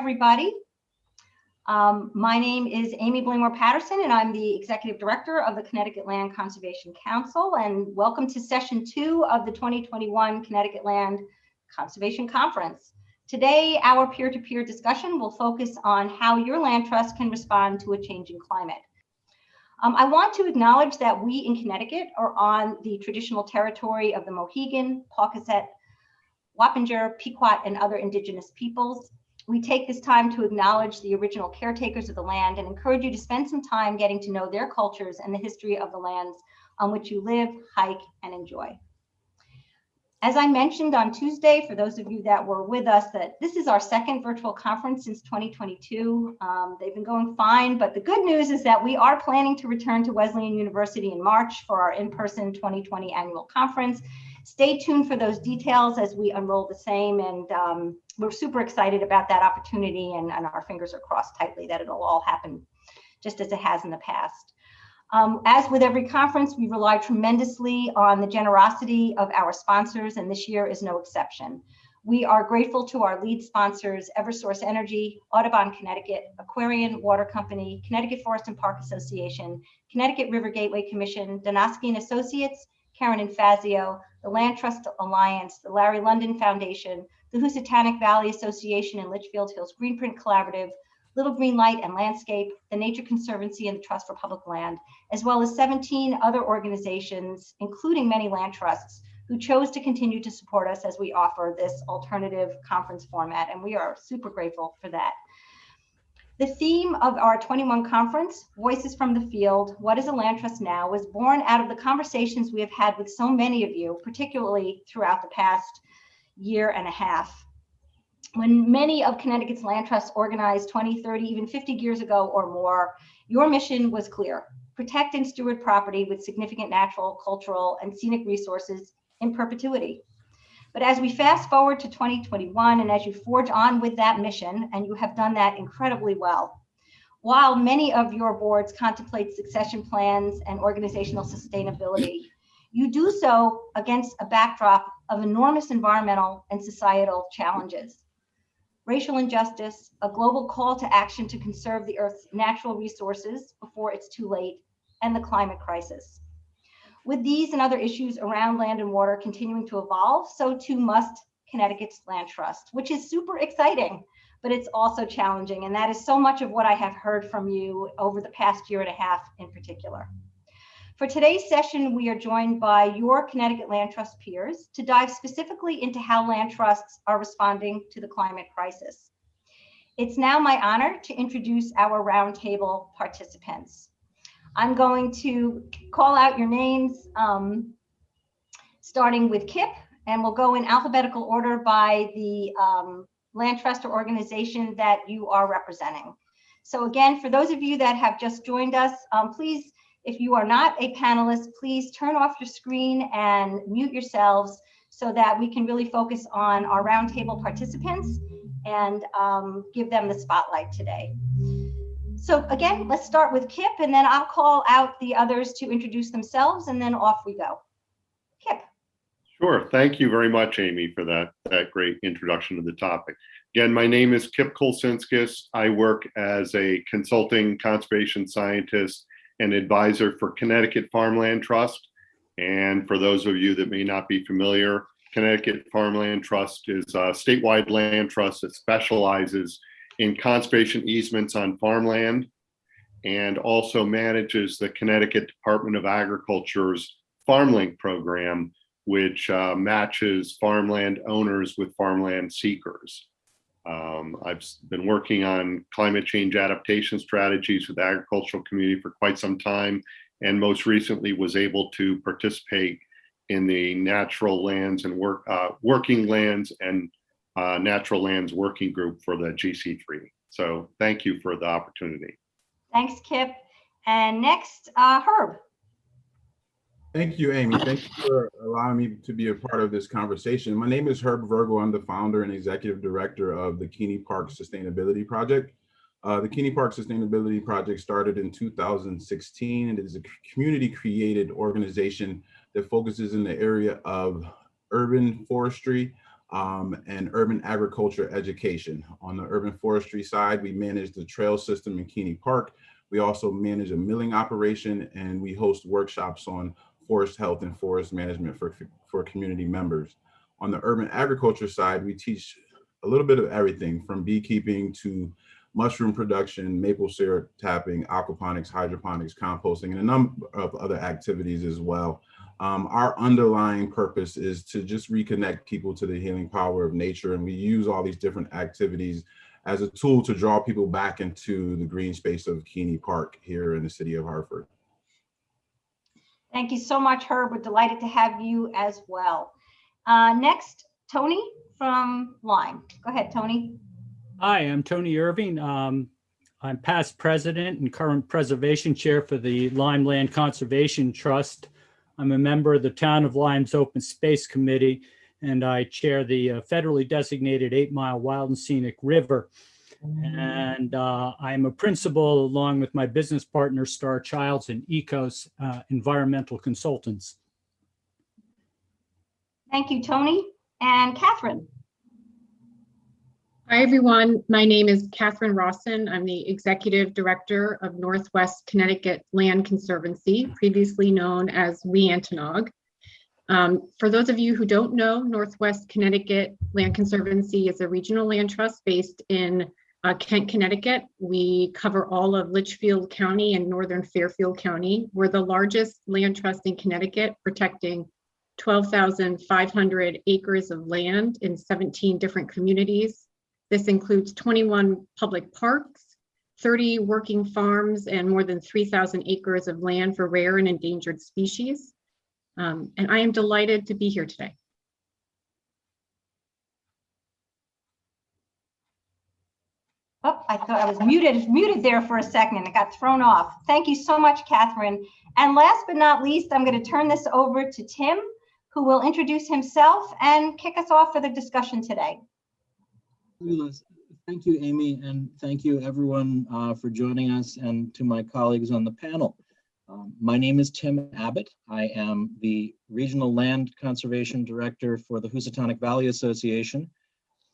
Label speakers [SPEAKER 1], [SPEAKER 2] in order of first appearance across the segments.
[SPEAKER 1] everybody. My name is Amy Blingmore Patterson, and I'm the Executive Director of the Connecticut Land Conservation Council. And welcome to Session 2 of the 2021 Connecticut Land Conservation Conference. Today, our peer-to-peer discussion will focus on how your land trust can respond to a changing climate. I want to acknowledge that we in Connecticut are on the traditional territory of the Mohegan, Pawcasset, Wappinger, Pequot, and other indigenous peoples. We take this time to acknowledge the original caretakers of the land and encourage you to spend some time getting to know their cultures and the history of the lands on which you live, hike, and enjoy. As I mentioned on Tuesday, for those of you that were with us, that this is our second virtual conference since 2022. They've been going fine, but the good news is that we are planning to return to Wesleyan University in March for our in-person 2020 annual conference. Stay tuned for those details as we unroll the same, and we're super excited about that opportunity, and our fingers are crossed tightly that it'll all happen just as it has in the past. As with every conference, we rely tremendously on the generosity of our sponsors, and this year is no exception. We are grateful to our lead sponsors, Eversource Energy, Audubon Connecticut, Aquarian Water Company, Connecticut Forest and Park Association, Connecticut River Gateway Commission, Donosky and Associates, Karen and Fazio, the Land Trust Alliance, the Larry London Foundation, the Housatonic Valley Association and Litchfield Hills Greenprint Collaborative, Little Green Light and Landscape, the Nature Conservancy and the Trust for Public Land, as well as 17 other organizations, including many land trusts, who chose to continue to support us as we offer this alternative conference format, and we are super grateful for that. The theme of our 21 conference, Voices from the Field, What is a Land Trust Now?, was born out of the conversations we have had with so many of you, particularly throughout the past year and a half. When many of Connecticut's land trusts organized 20, 30, even 50 years ago or more, your mission was clear: protect and steward property with significant natural, cultural, and scenic resources in perpetuity. But as we fast forward to 2021, and as you forge on with that mission, and you have done that incredibly well, while many of your boards contemplate succession plans and organizational sustainability, you do so against a backdrop of enormous environmental and societal challenges: racial injustice, a global call to action to conserve the Earth's natural resources before it's too late, and the climate crisis. With these and other issues around land and water continuing to evolve, so too must Connecticut's land trust, which is super exciting, but it's also challenging. And that is so much of what I have heard from you over the past year and a half in particular. For today's session, we are joined by your Connecticut Land Trust peers to dive specifically into how land trusts are responding to the climate crisis. It's now my honor to introduce our roundtable participants. I'm going to call out your names, starting with Kip, and we'll go in alphabetical order by the land trust or organization that you are representing. So again, for those of you that have just joined us, please, if you are not a panelist, please turn off your screen and mute yourselves so that we can really focus on our roundtable participants and give them the spotlight today. So again, let's start with Kip, and then I'll call out the others to introduce themselves, and then off we go. Kip.
[SPEAKER 2] Sure. Thank you very much, Amy, for that great introduction to the topic. Again, my name is Kip Kolsinskis. I work as a consulting conservation scientist and advisor for Connecticut Farmland Trust. And for those of you that may not be familiar, Connecticut Farmland Trust is a statewide land trust that specializes in conservation easements on farmland, and also manages the Connecticut Department of Agriculture's FarmLink program, which matches farmland owners with farmland seekers. I've been working on climate change adaptation strategies with the agricultural community for quite some time, and most recently was able to participate in the Natural Lands and Working Lands and Natural Lands Working Group for the GC3. So thank you for the opportunity.
[SPEAKER 1] Thanks, Kip. And next, Herb.
[SPEAKER 3] Thank you, Amy. Thank you for allowing me to be a part of this conversation. My name is Herb Virgo. I'm the founder and executive director of the Kini Park Sustainability Project. The Kini Park Sustainability Project started in 2016, and it is a community-created organization that focuses in the area of urban forestry, and urban agriculture education. On the urban forestry side, we manage the trail system in Kini Park. We also manage a milling operation, and we host workshops on forest health and forest management for community members. On the urban agriculture side, we teach a little bit of everything from beekeeping to mushroom production, maple syrup tapping, aquaponics, hydroponics, composting, and a number of other activities as well. Our underlying purpose is to just reconnect people to the healing power of nature. And we use all these different activities as a tool to draw people back into the green space of Kini Park here in the city of Hartford.
[SPEAKER 1] Thank you so much, Herb. We're delighted to have you as well. Next, Tony from Lyme. Go ahead, Tony.
[SPEAKER 4] Hi, I'm Tony Irving. I'm past president and current preservation chair for the Lyme Land Conservation Trust. I'm a member of the Town of Lyme's Open Space Committee, and I chair the federally designated 8 Mile Wild and Scenic River. And I'm a principal, along with my business partner, Star Childs and Ecos Environmental Consultants.
[SPEAKER 1] Thank you, Tony. And Catherine.
[SPEAKER 5] Hi, everyone. My name is Catherine Rossen. I'm the Executive Director of Northwest Connecticut Land Conservancy, previously known as Weantanog. For those of you who don't know, Northwest Connecticut Land Conservancy is a regional land trust based in Kent, Connecticut. We cover all of Litchfield County and northern Fairfield County. We're the largest land trust in Connecticut, protecting 12,500 acres of land in 17 different communities. This includes 21 public parks, 30 working farms, and more than 3,000 acres of land for rare and endangered species. And I am delighted to be here today.
[SPEAKER 1] Oh, I thought I was muted there for a second and it got thrown off. Thank you so much, Catherine. And last but not least, I'm going to turn this over to Tim, who will introduce himself and kick us off for the discussion today.
[SPEAKER 6] Thank you, Amy, and thank you everyone for joining us, and to my colleagues on the panel. My name is Tim Abbott. I am the Regional Land Conservation Director for the Housatonic Valley Association,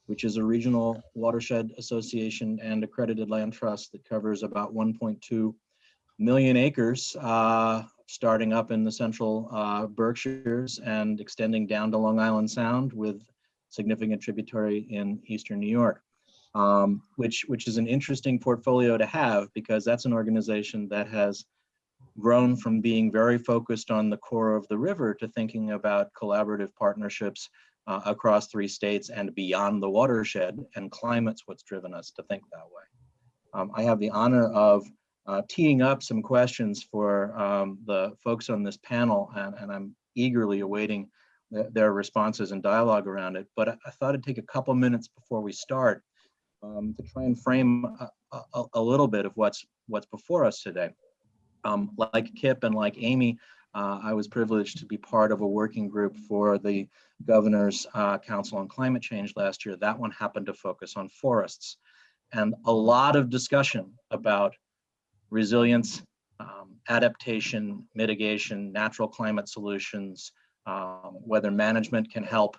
[SPEAKER 6] which is a regional watershed association and accredited land trust that covers about 1.2 million acres, starting up in the central Berkshires and extending down to Long Island Sound, with significant tributary in Eastern New York, which is an interesting portfolio to have, because that's an organization that has grown from being very focused on the core of the river to thinking about collaborative partnerships across 3 states and beyond the watershed, and climate's what's driven us to think that way. I have the honor of teeing up some questions for the folks on this panel, and I'm eagerly awaiting their responses and dialogue around it. But I thought I'd take a couple minutes before we start to try and frame a little bit of what's before us today. Like Kip and like Amy, I was privileged to be part of a working group for the Governor's Council on Climate Change last year. That one happened to focus on forests, and a lot of discussion about resilience, adaptation, mitigation, natural climate solutions, whether management can help,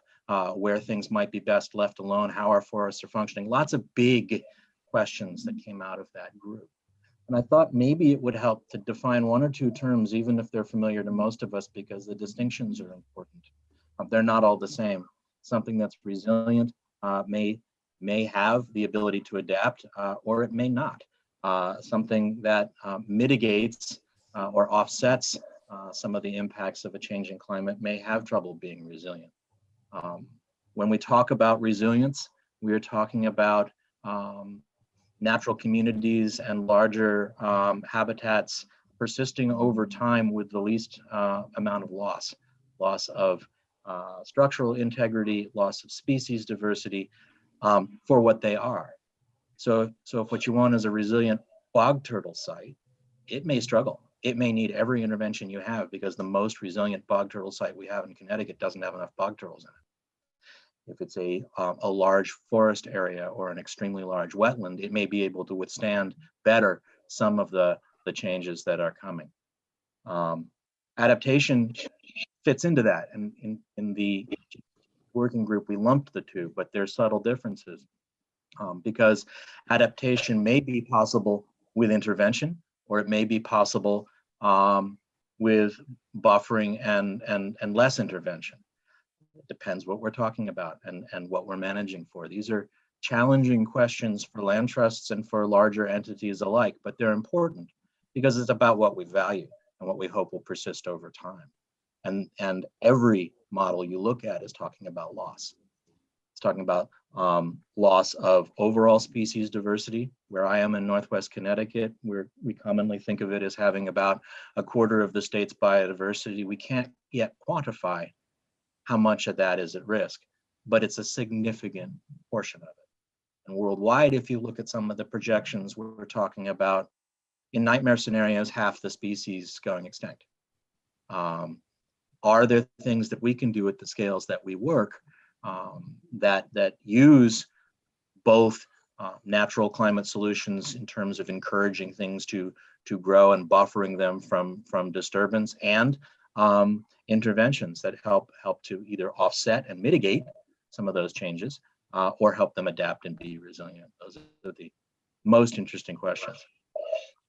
[SPEAKER 6] where things might be best left alone, how our forests are functioning. Lots of big questions that came out of that group. And I thought maybe it would help to define 1 or 2 terms, even if they're familiar to most of us, because the distinctions are important. They're not all the same. Something that's resilient may have the ability to adapt, or it may not. Something that mitigates or offsets some of the impacts of a changing climate may have trouble being resilient. When we talk about resilience, we are talking about natural communities and larger habitats persisting over time with the least amount of loss of structural integrity, loss of species diversity for what they are. So if what you want is a resilient bog turtle site, it may struggle. It may need every intervention you have, because the most resilient bog turtle site we have in Connecticut doesn't have enough bog turtles in it. If it's a large forest area or an extremely large wetland, it may be able to withstand better some of the changes that are coming. Adaptation fits into that, and in the working group, we lumped the two, but there's subtle differences because adaptation may be possible with intervention, or it may be possible with buffering and less intervention. It depends what we're talking about and what we're managing for. These are challenging questions for land trusts and for larger entities alike, but they're important because it's about what we value and what we hope will persist over time. And every model you look at is talking about loss. It's talking about loss of overall species diversity. Where I am in Northwest Connecticut, we commonly think of it as having about a quarter of the state's biodiversity. We can't yet quantify how much of that is at risk, but it's a significant portion of it. And worldwide, if you look at some of the projections, we're talking about, in nightmare scenarios, half the species going extinct. Are there things that we can do at the scales that we work that use both natural climate solutions in terms of encouraging things to grow and buffering them from disturbance, and interventions that help to either offset and mitigate some of those changes or help them adapt and be resilient? Those are the most interesting questions.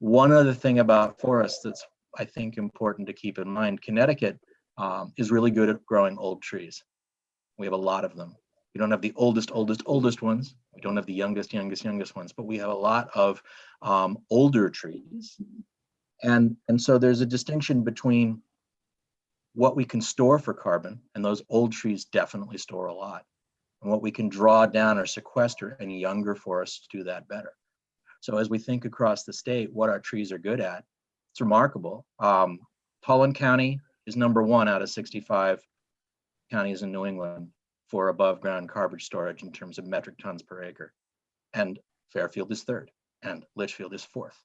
[SPEAKER 6] One other thing about forests that's, I think, important to keep in mind: Connecticut is really good at growing old trees. We have a lot of them. We don't have the oldest ones. We don't have the youngest ones, but we have a lot of older trees. And so there's a distinction between what we can store for carbon, and those old trees definitely store a lot, and what we can draw down or sequester, and younger forests do that better. So as we think across the state, what our trees are good at, it's remarkable. Holland County is #1 out of 65 counties in New England for above ground garbage storage in terms of metric tons per acre. And Fairfield is 3rd, and Litchfield is 4th.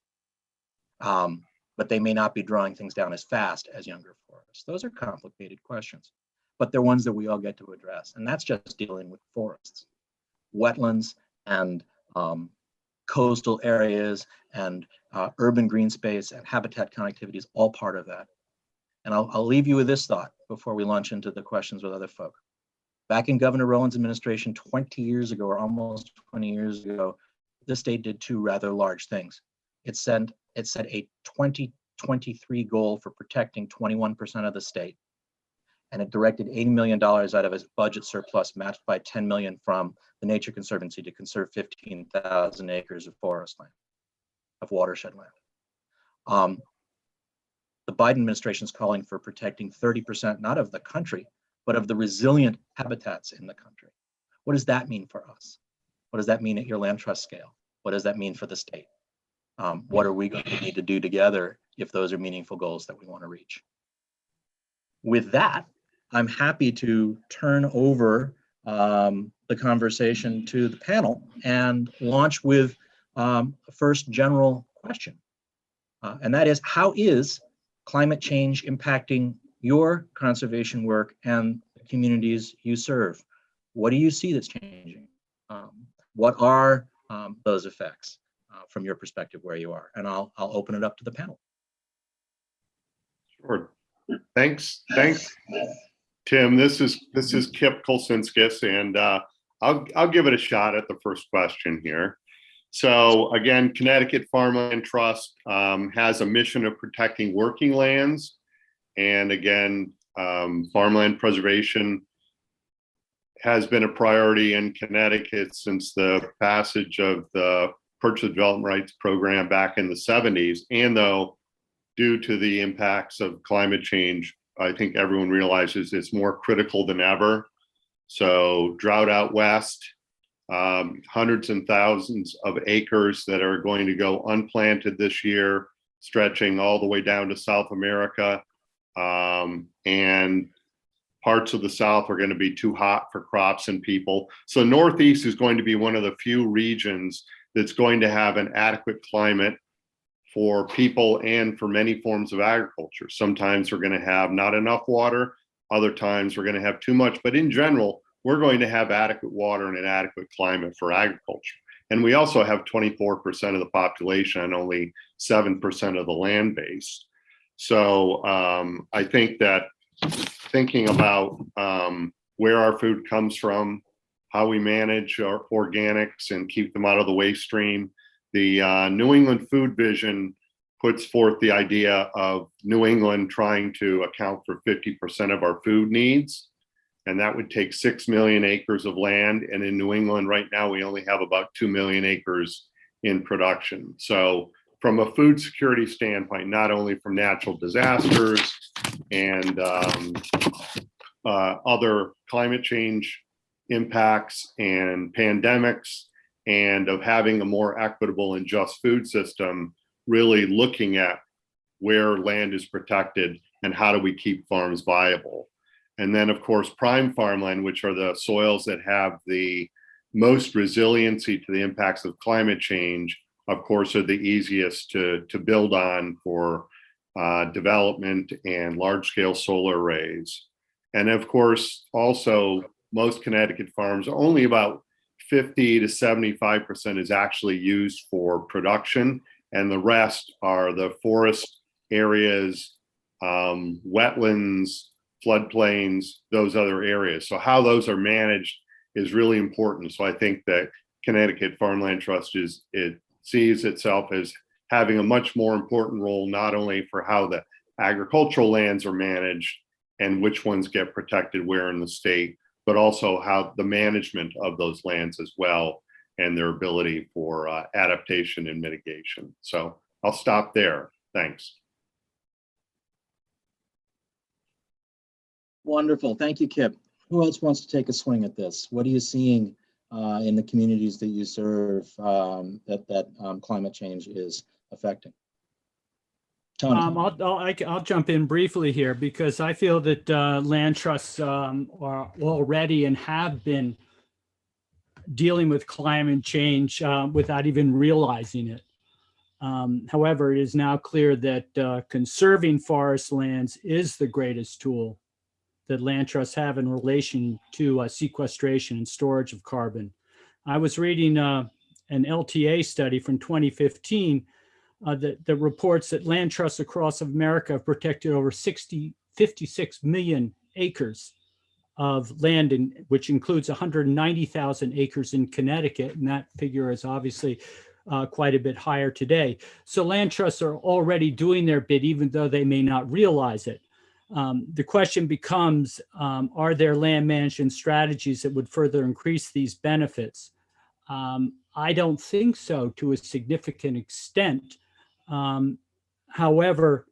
[SPEAKER 6] But they may not be drawing things down as fast as younger forests. Those are complicated questions, but they're ones that we all get to address. And that's just dealing with forests. Wetlands and coastal areas and urban green space and habitat connectivity is all part of that. And I'll leave you with this thought before we launch into the questions with other folk. Back in Governor Rowland's administration 20 years ago, or almost 20 years ago, the state did two rather large things. It set a 2023 goal for protecting 21% of the state, and it directed $80 million out of its budget surplus, matched by $10 million from the Nature Conservancy, to conserve 15,000 acres of forest land, of watershed land. The Biden administration is calling for protecting 30%, not of the country, but of the resilient habitats in the country. What does that mean for us? What does that mean at your land trust scale? What does that mean for the state? What are we going to need to do together if those are meaningful goals that we want to reach? With that, I'm happy to turn over the conversation to the panel and launch with a first general question. And that is, how is climate change impacting your conservation work and the communities you serve? What do you see that's changing? What are those effects from your perspective where you are? And I'll open it up to the panel.
[SPEAKER 2] Sure. Thanks, Tim. This is Kip Kolsinskis, and I'll give it a shot at the first question here. So again, Connecticut Farmland Trust has a mission of protecting working lands. And again, farmland preservation has been a priority in Connecticut since the passage of the Purchase Development Rights Program back in the 70s. And though, due to the impacts of climate change, I think everyone realizes it's more critical than ever. So drought out west, hundreds and thousands of acres that are going to go unplanted this year, stretching all the way down to South America. And parts of the South are going to be too hot for crops and people. So Northeast is going to be one of the few regions that's going to have an adequate climate for people and for many forms of agriculture. Sometimes we're going to have not enough water, other times we're going to have too much, but in general, we're going to have adequate water and an adequate climate for agriculture. And we also have 24% of the population and only 7% of the land base. So I think that thinking about where our food comes from, how we manage our organics and keep them out of the waste stream. The New England Food Vision puts forth the idea of New England trying to account for 50% of our food needs. And that would take 6 million acres of land. And in New England right now, we only have about 2 million acres in production. So from a food security standpoint, not only from natural disasters and other climate change impacts and pandemics, and of having a more equitable and just food system, really looking at where land is protected and how do we keep farms viable. And then, of course, prime farmland, which are the soils that have the most resiliency to the impacts of climate change, of course, are the easiest to build on for development and large-scale solar arrays. And of course, also, most Connecticut farms, only about 50 to 75% is actually used for production, and the rest are the forest areas, wetlands, floodplains, those other areas. So how those are managed is really important. So I think that Connecticut Farmland Trust it sees itself as having a much more important role, not only for how the agricultural lands are managed and which ones get protected where in the state, but also how the management of those lands as well, and their ability for adaptation and mitigation. So I'll stop there. Thanks.
[SPEAKER 6] Wonderful. Thank you, Kip. Who else wants to take a swing at this? What are you seeing in the communities that you serve that climate change is affecting? Tony.
[SPEAKER 4] I'll jump in briefly here because I feel that land trusts are already and have been dealing with climate change without even realizing it. However, it is now clear that conserving forest lands is the greatest tool that land trusts have in relation to sequestration and storage of carbon. I was reading an LTA study from 2015 that reports that land trusts across America have protected over 56 million acres of land, which includes 190,000 acres in Connecticut, and that figure is obviously quite a bit higher today. So land trusts are already doing their bit, even though they may not realize it. The question becomes, are there land management strategies that would further increase these benefits? I don't think so to a significant extent. However,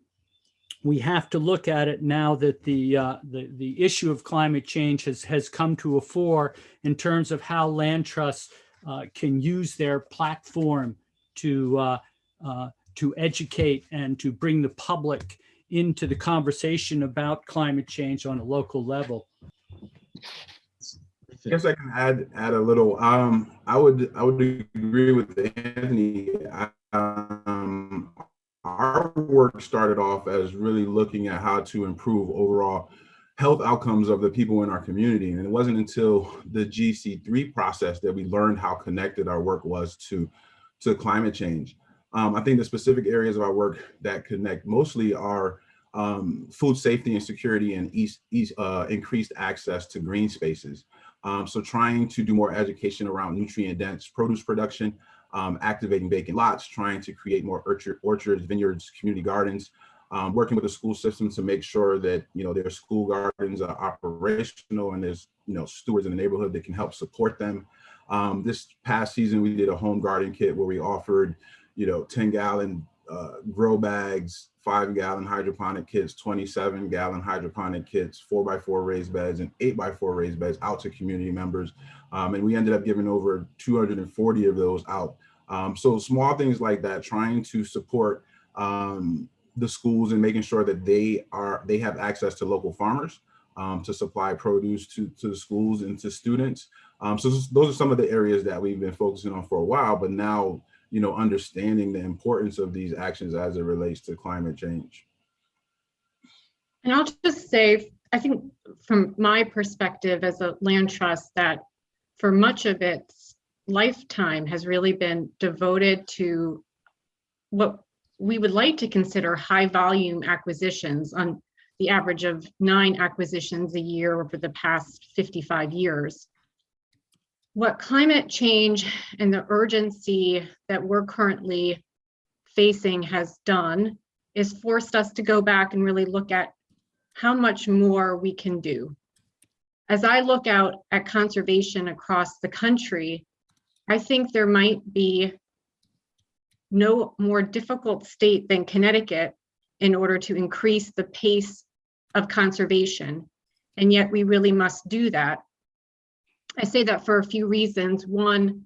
[SPEAKER 4] we have to look at it now that the issue of climate change has come to a fore in terms of how land trusts can use their platform to educate and to bring the public into the conversation about climate change on a local level.
[SPEAKER 3] I guess I can add a little. I would agree with Anthony. Our work started off as really looking at how to improve overall health outcomes of the people in our community, and it wasn't until the GC3 process that we learned how connected our work was to climate change. I think the specific areas of our work that connect mostly are food safety and security and increased access to green spaces. So trying to do more education around nutrient-dense produce production, activating vacant lots, trying to create more orchards, vineyards, community gardens, working with the school system to make sure that their school gardens are operational and there's stewards in the neighborhood that can help support them. This past season, we did a home garden kit where we offered 10-gallon grow bags, 5-gallon hydroponic kits, 27-gallon hydroponic kits, 4x4 raised beds, and 8x4 raised beds out to community members. And we ended up giving over 240 of those out. So small things like that, trying to support the schools and making sure that they have access to local farmers to supply produce to the schools and to students. So those are some of the areas that we've been focusing on for a while, but now understanding the importance of these actions as it relates to climate change.
[SPEAKER 5] And I'll just say, I think from my perspective as a land trust, that for much of its lifetime has really been devoted to what we would like to consider high volume acquisitions on the average of 9 acquisitions a year over the past 55 years. What climate change and the urgency that we're currently facing has done is forced us to go back and really look at how much more we can do. As I look out at conservation across the country, I think there might be no more difficult state than Connecticut in order to increase the pace of conservation. And yet we really must do that. I say that for a few reasons. One,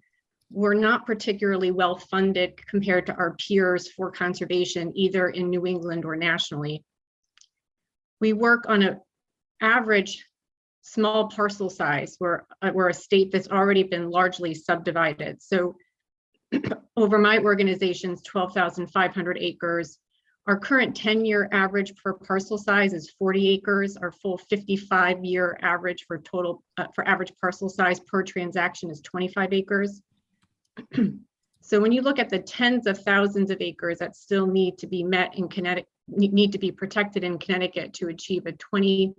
[SPEAKER 5] we're not particularly well funded compared to our peers for conservation, either in New England or nationally. We work on an average small parcel size. We're a state that's already been largely subdivided. So over my organization's 12,500 acres, our current 10-year average per parcel size is 40 acres. Our full 55-year average for total for average parcel size per transaction is 25 acres. So when you look at the tens of thousands of acres that still need to be met in Connecticut, need to be protected in Connecticut to achieve a 21%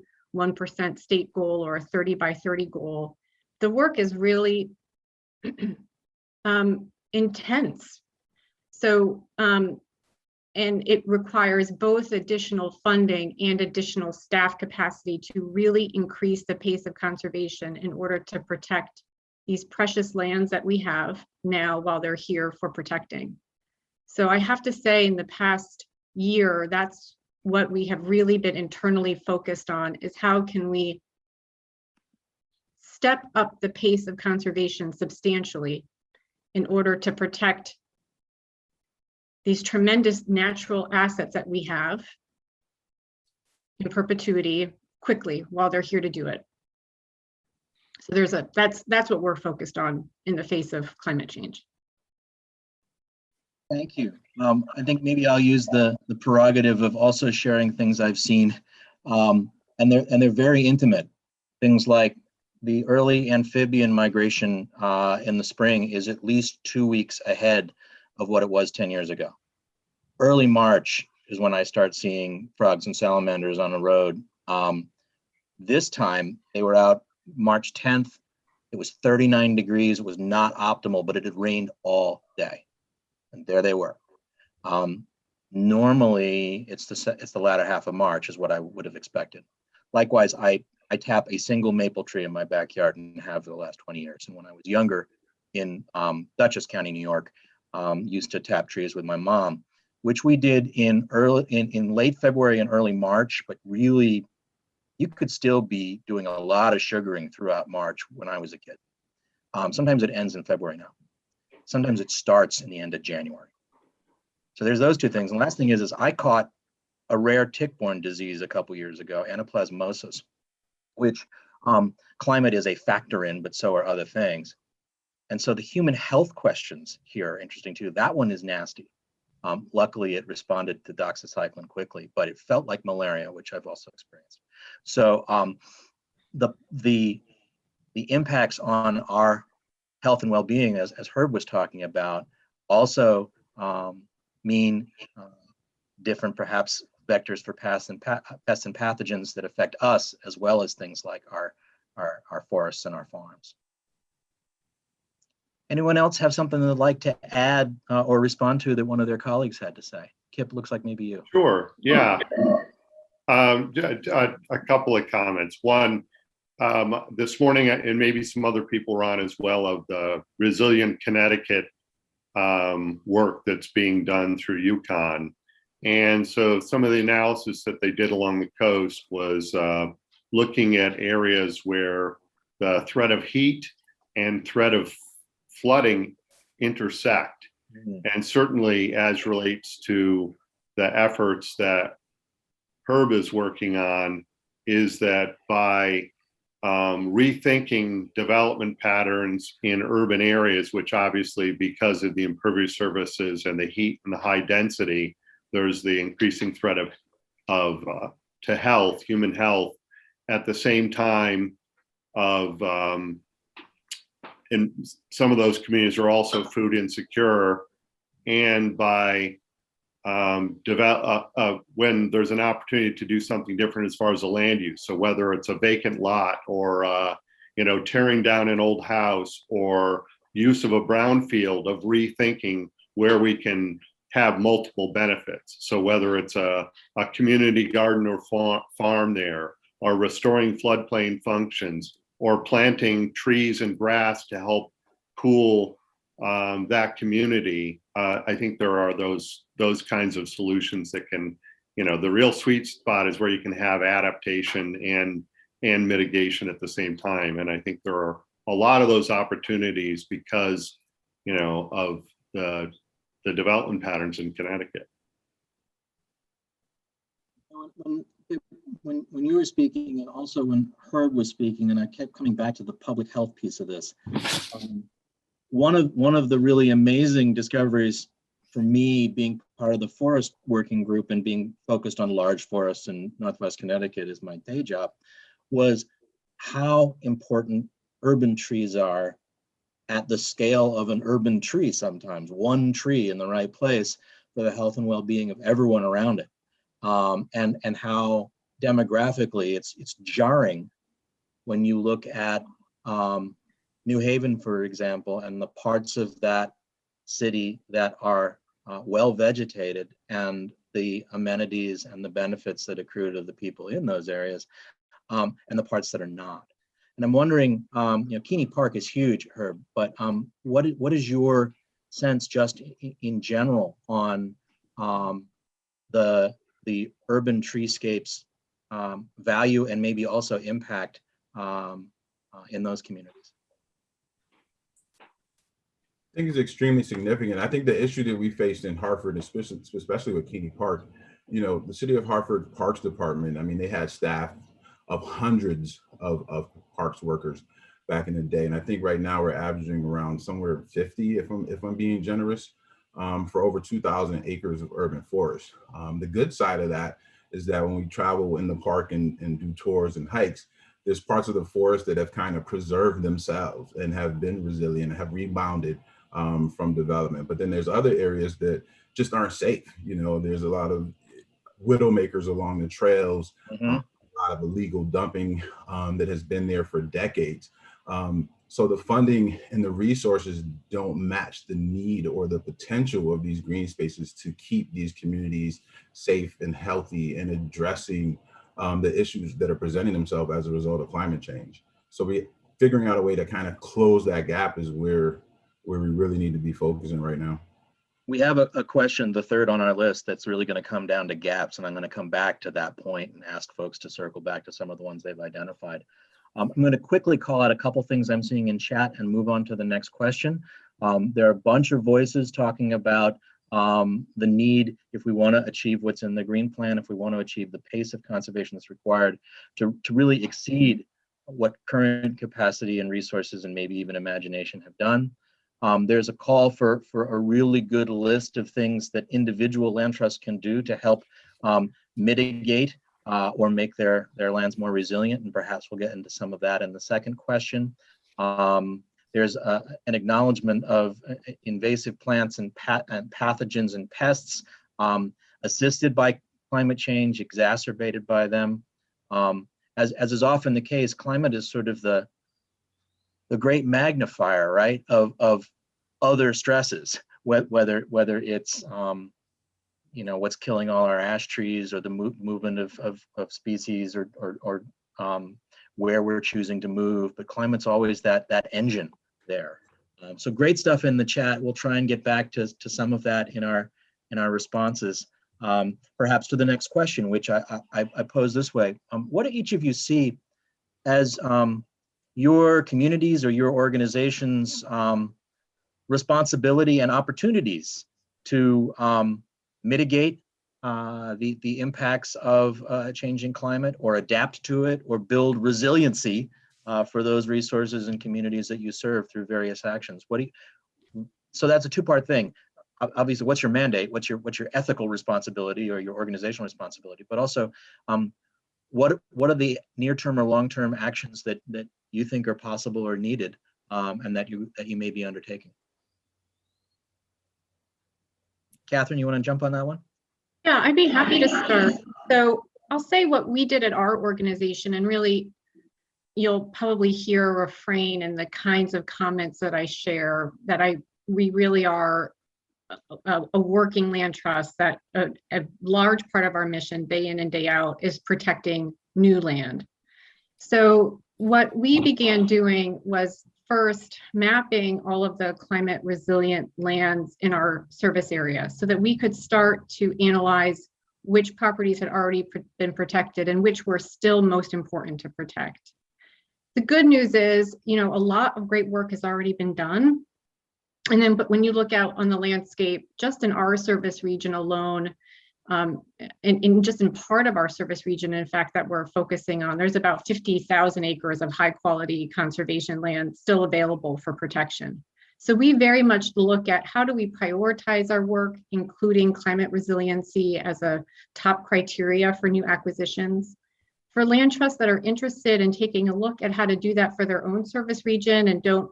[SPEAKER 5] state goal or a 30 by 30 goal, the work is really intense. So, and it requires both additional funding and additional staff capacity to really increase the pace of conservation in order to protect these precious lands that we have now while they're here for protecting. So I have to say, in the past year, that's what we have really been internally focused on, is how can we step up the pace of conservation substantially in order to protect these tremendous natural assets that we have in perpetuity quickly while they're here to do it. So that's what we're focused on in the face of climate change.
[SPEAKER 6] Thank you. I think maybe I'll use the prerogative of also sharing things I've seen, and they're very intimate. Things like the early amphibian migration in the spring is at least 2 weeks ahead of what it was 10 years ago. Early March is when I start seeing frogs and salamanders on the road. This time they were out March 10th. It was 39 degrees. It was not optimal, but it had rained all day. And there they were. Normally it's the latter half of March is what I would have expected. Likewise, I tap a single maple tree in my backyard and have for the last 20 years. And when I was younger in Dutchess County, New York, used to tap trees with my mom, which we did in late February and early March, but really you could still be doing a lot of sugaring throughout March when I was a kid. Sometimes it ends in February now. Sometimes it starts in the end of January. So there's those two things. And last thing is I caught a rare tick-borne disease a couple years ago, Anaplasmosis, which climate is a factor in, but so are other things. And so the human health questions here are interesting too. That one is nasty. Luckily, it responded to doxycycline quickly, but it felt like malaria, which I've also experienced. So the impacts on our health and well-being, as Herb was talking about, also mean different, perhaps, vectors for pests and pathogens that affect us, as well as things like our forests and our farms. Anyone else have something they'd like to add or respond to that one of their colleagues had to say? Kip, looks like maybe you.
[SPEAKER 2] Sure, yeah. A couple of comments. One, this morning, and maybe some other people were on as well, of the Resilient Connecticut work that's being done through UConn. And so some of the analysis that they did along the coast was looking at areas where the threat of heat and threat of flooding intersect. Mm-hmm. And certainly as relates to the efforts that Herb is working on, is that by rethinking development patterns in urban areas, which obviously because of the impervious surfaces and the heat and the high density, there's the increasing threat to health, human health, at the same time of and some of those communities are also food insecure, and by when there's an opportunity to do something different as far as the land use. So whether it's a vacant lot or tearing down an old house or use of a brownfield, of rethinking where we can have multiple benefits. So whether it's a community garden or farm there, or restoring floodplain functions, or planting trees and grass to help cool that community, I think there are those kinds of solutions that can, the real sweet spot is where you can have adaptation and mitigation at the same time. And I think there are a lot of those opportunities because, of the development patterns in Connecticut.
[SPEAKER 6] When you were speaking, and also when Herb was speaking, and I kept coming back to the public health piece of this, one of the really amazing discoveries for me, being part of the forest working group and being focused on large forests in Northwest Connecticut as my day job, was how important urban trees are at the scale of an urban tree. Sometimes one tree in the right place for the health and well-being of everyone around it, and how demographically it's jarring when you look at New Haven, for example, and the parts of that city that are well vegetated, and the amenities and the benefits that accrue to the people in those areas, and the parts that are not. And I'm wondering, Kini Park is huge, Herb, but what is your sense just in general on the urban treescapes value and maybe also impact in those communities?
[SPEAKER 3] I think it's extremely significant. I think the issue that we faced in Hartford, especially with Kini Park, the city of Hartford Parks Department, I mean, they had staff of hundreds of parks workers back in the day. And I think right now we're averaging around somewhere 50, if I'm being generous, for over 2,000 acres of urban forest. The good side of that is that when we travel in the park and do tours and hikes, there's parts of the forest that have kind of preserved themselves and have been resilient, have rebounded from development. But then there's other areas that just aren't safe. There's a lot of widowmakers along the trails, a lot of illegal dumping that has been there for decades. So the funding and the resources don't match the need or the potential of these green spaces to keep these communities safe and healthy and addressing the issues that are presenting themselves as a result of climate change. So figuring out a way to kind of close that gap is where we really need to be focusing right now.
[SPEAKER 6] We have a question, the third on our list, that's really going to come down to gaps, and I'm going to come back to that point and ask folks to circle back to some of the ones they've identified. I'm going to quickly call out a couple things I'm seeing in chat and move on to the next question. There are a bunch of voices talking about the need, if we want to achieve what's in the green plan, if we want to achieve the pace of conservation that's required to really exceed what current capacity and resources and maybe even imagination have done. There's a call for a really good list of things that individual land trusts can do to help mitigate or make their lands more resilient, and perhaps we'll get into some of that in the second question. There's an acknowledgement of invasive plants and pathogens and pests assisted by climate change, exacerbated by them. As is often the case, climate is sort of the great magnifier, right, of other stresses, whether it's what's killing all our ash trees, or the movement of species, or where we're choosing to move. But climate's always that engine there. So great stuff in the chat. We'll try and get back to some of that in our responses. Perhaps to the next question, which I pose this way: what do each of you see as your communities or your organization's responsibility and opportunities to mitigate the impacts of changing climate, or adapt to it, or build resiliency for those resources and communities that you serve through various actions? So that's a two-part thing. Obviously, what's your mandate? What's your ethical responsibility or your organizational responsibility? But also, what are the near-term or long-term actions that you think are possible or needed, and that you may be undertaking? Catherine, you want to jump on that one?
[SPEAKER 5] Yeah, I'd be happy to start. So I'll say what we did at our organization, and really you'll probably hear a refrain in the kinds of comments that I share, that we really are a working land trust, that a large part of our mission day in and day out is protecting new land. So what we began doing was first mapping all of the climate resilient lands in our service area so that we could start to analyze which properties had already been protected and which were still most important to protect. The good news is, a lot of great work has already been done. And then, but when you look out on the landscape, just in our service region alone, and just in part of our service region, in fact, that we're focusing on, there's about 50,000 acres of high quality conservation land still available for protection. So we very much look at how do we prioritize our work, including climate resiliency as a top criteria for new acquisitions. For land trusts that are interested in taking a look at how to do that for their own service region and don't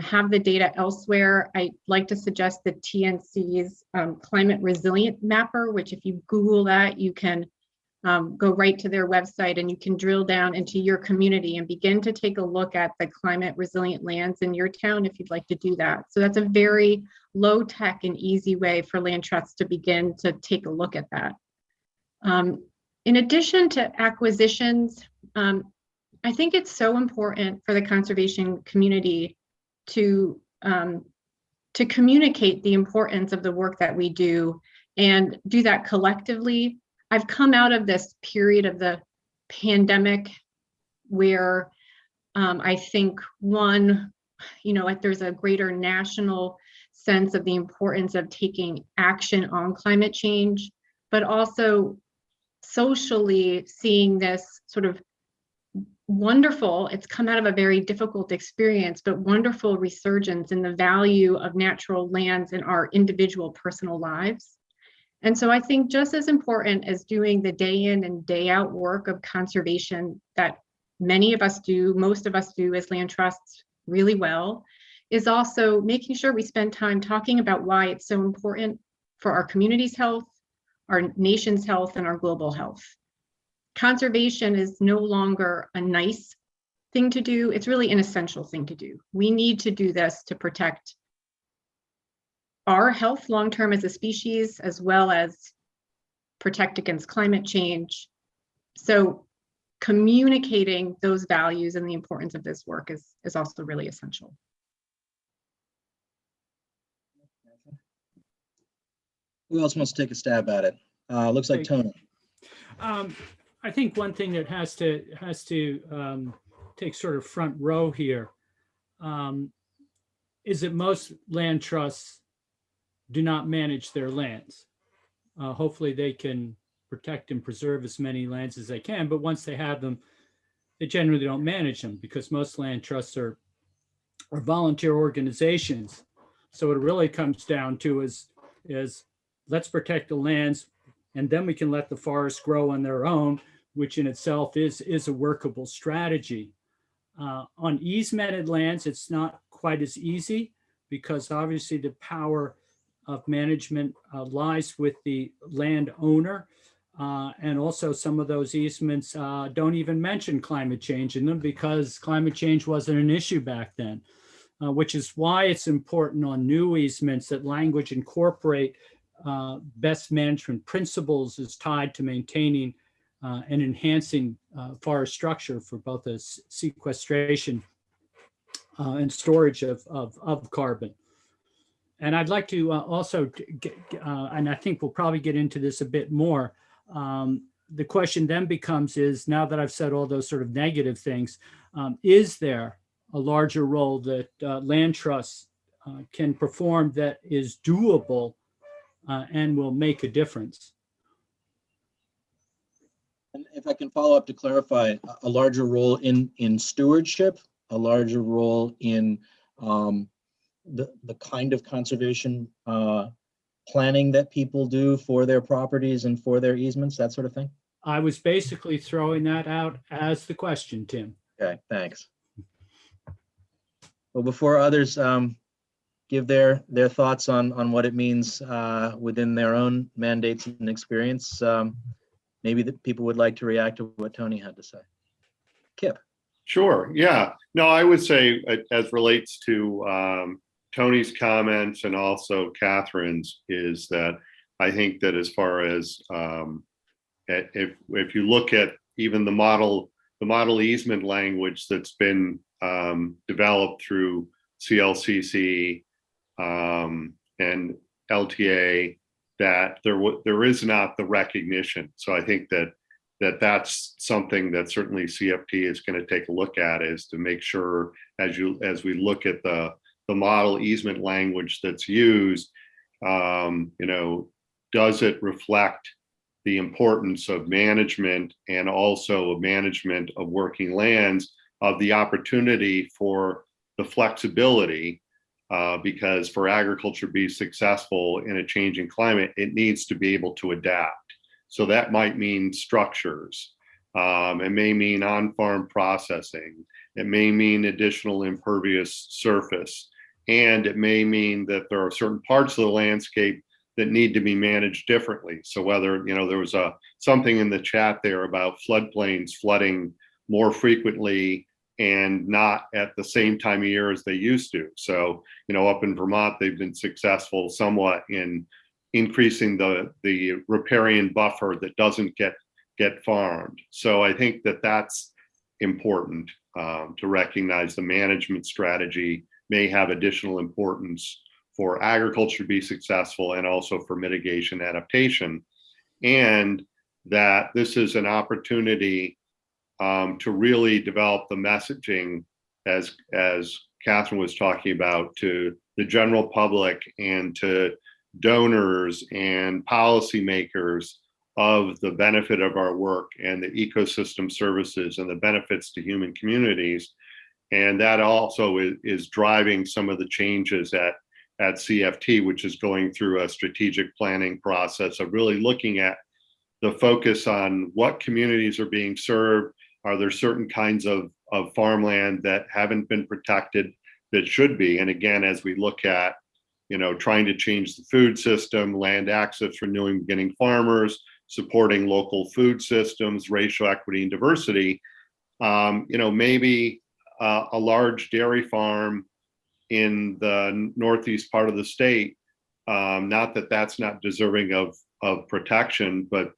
[SPEAKER 5] have the data elsewhere, I like to suggest the TNC's climate resilient mapper, which if you Google that, you can go right to their website and you can drill down into your community and begin to take a look at the climate resilient lands in your town if you'd like to do that. So that's a very low tech and easy way for land trusts to begin to take a look at that. In addition to acquisitions, I think it's so important for the conservation community to communicate the importance of the work that we do and do that collectively. I've come out of this period of the pandemic where I think there's a greater national sense of the importance of taking action on climate change, but also socially seeing this sort of wonderful, it's come out of a very difficult experience, but wonderful resurgence in the value of natural lands in our individual personal lives. And so I think just as important as doing the day in and day out work of conservation that many of us do, most of us do as land trusts really well, is also making sure we spend time talking about why it's so important for our community's health, our nation's health, and our global health. Conservation is no longer a nice thing to do. It's really an essential thing to do. We need to do this to protect our health long-term as a species, as well as protect against climate change. So communicating those values and the importance of this work is also really essential.
[SPEAKER 6] Who else wants to take a stab at it? Looks like Tony.
[SPEAKER 4] I think one thing that has to take sort of front row here is that most land trusts do not manage their lands. Hopefully they can protect and preserve as many lands as they can, but once they have them, they generally don't manage them because most land trusts are volunteer organizations. So what it really comes down to is let's protect the lands and then we can let the forests grow on their own, which in itself is a workable strategy. On easemented lands, it's not quite as easy because obviously the power of management lies with the landowner. And also some of those easements don't even mention climate change in them because climate change wasn't an issue back then, which is why it's important on new easements that language incorporate best management principles is tied to maintaining and enhancing forest structure for both the sequestration and storage of carbon. And I'd like to also get, and I think we'll probably get into this a bit more. The question then becomes is, now that I've said all those sort of negative things, is there a larger role that land trusts can perform that is doable and will make a difference?
[SPEAKER 6] And if I can follow up to clarify, a larger role in stewardship, a larger role in the kind of conservation planning that people do for their properties and for their easements, that sort of thing?
[SPEAKER 4] I was basically throwing that out as the question, Tim.
[SPEAKER 6] Okay, thanks. Well, before others give their thoughts on what it means within their own mandates and experience. Maybe the people would like to react to what Tony had to say. Kip.
[SPEAKER 2] Sure. Yeah. No, I would say as relates to Tony's comments and also Catherine's is that I think that as far as if you look at even the model easement language that's been developed through CLCC and LTA, that there is not the recognition. So I think that's something that certainly CFT is going to take a look at, is to make sure as we look at the model easement language that's used, does it reflect the importance of management and also management of working lands, of the opportunity for the flexibility, because for agriculture to be successful in a changing climate, it needs to be able to adapt. So that might mean structures. It may mean on-farm processing. It may mean additional impervious surface. And it may mean that there are certain parts of the landscape that need to be managed differently. So whether, there was something in the chat there about floodplains flooding more frequently and not at the same time of year as they used to. So, up in Vermont, they've been successful somewhat in increasing the riparian buffer that doesn't get farmed. So I think that that's important to recognize. The management strategy may have additional importance for agriculture to be successful and also for mitigation adaptation. And that this is an opportunity to really develop the messaging, as Catherine was talking about, to the general public and to donors and policymakers of the benefit of our work and the ecosystem services and the benefits to human communities. And that also is driving some of the changes at CFT, which is going through a strategic planning process of really looking at the focus on what communities are being served. Are there certain kinds of farmland that haven't been protected that should be? And again, as we look at, trying to change the food system, land access, renewing beginning farmers, supporting local food systems, racial equity and diversity, maybe a large dairy farm in the northeast part of the state, not that that's not deserving of protection, but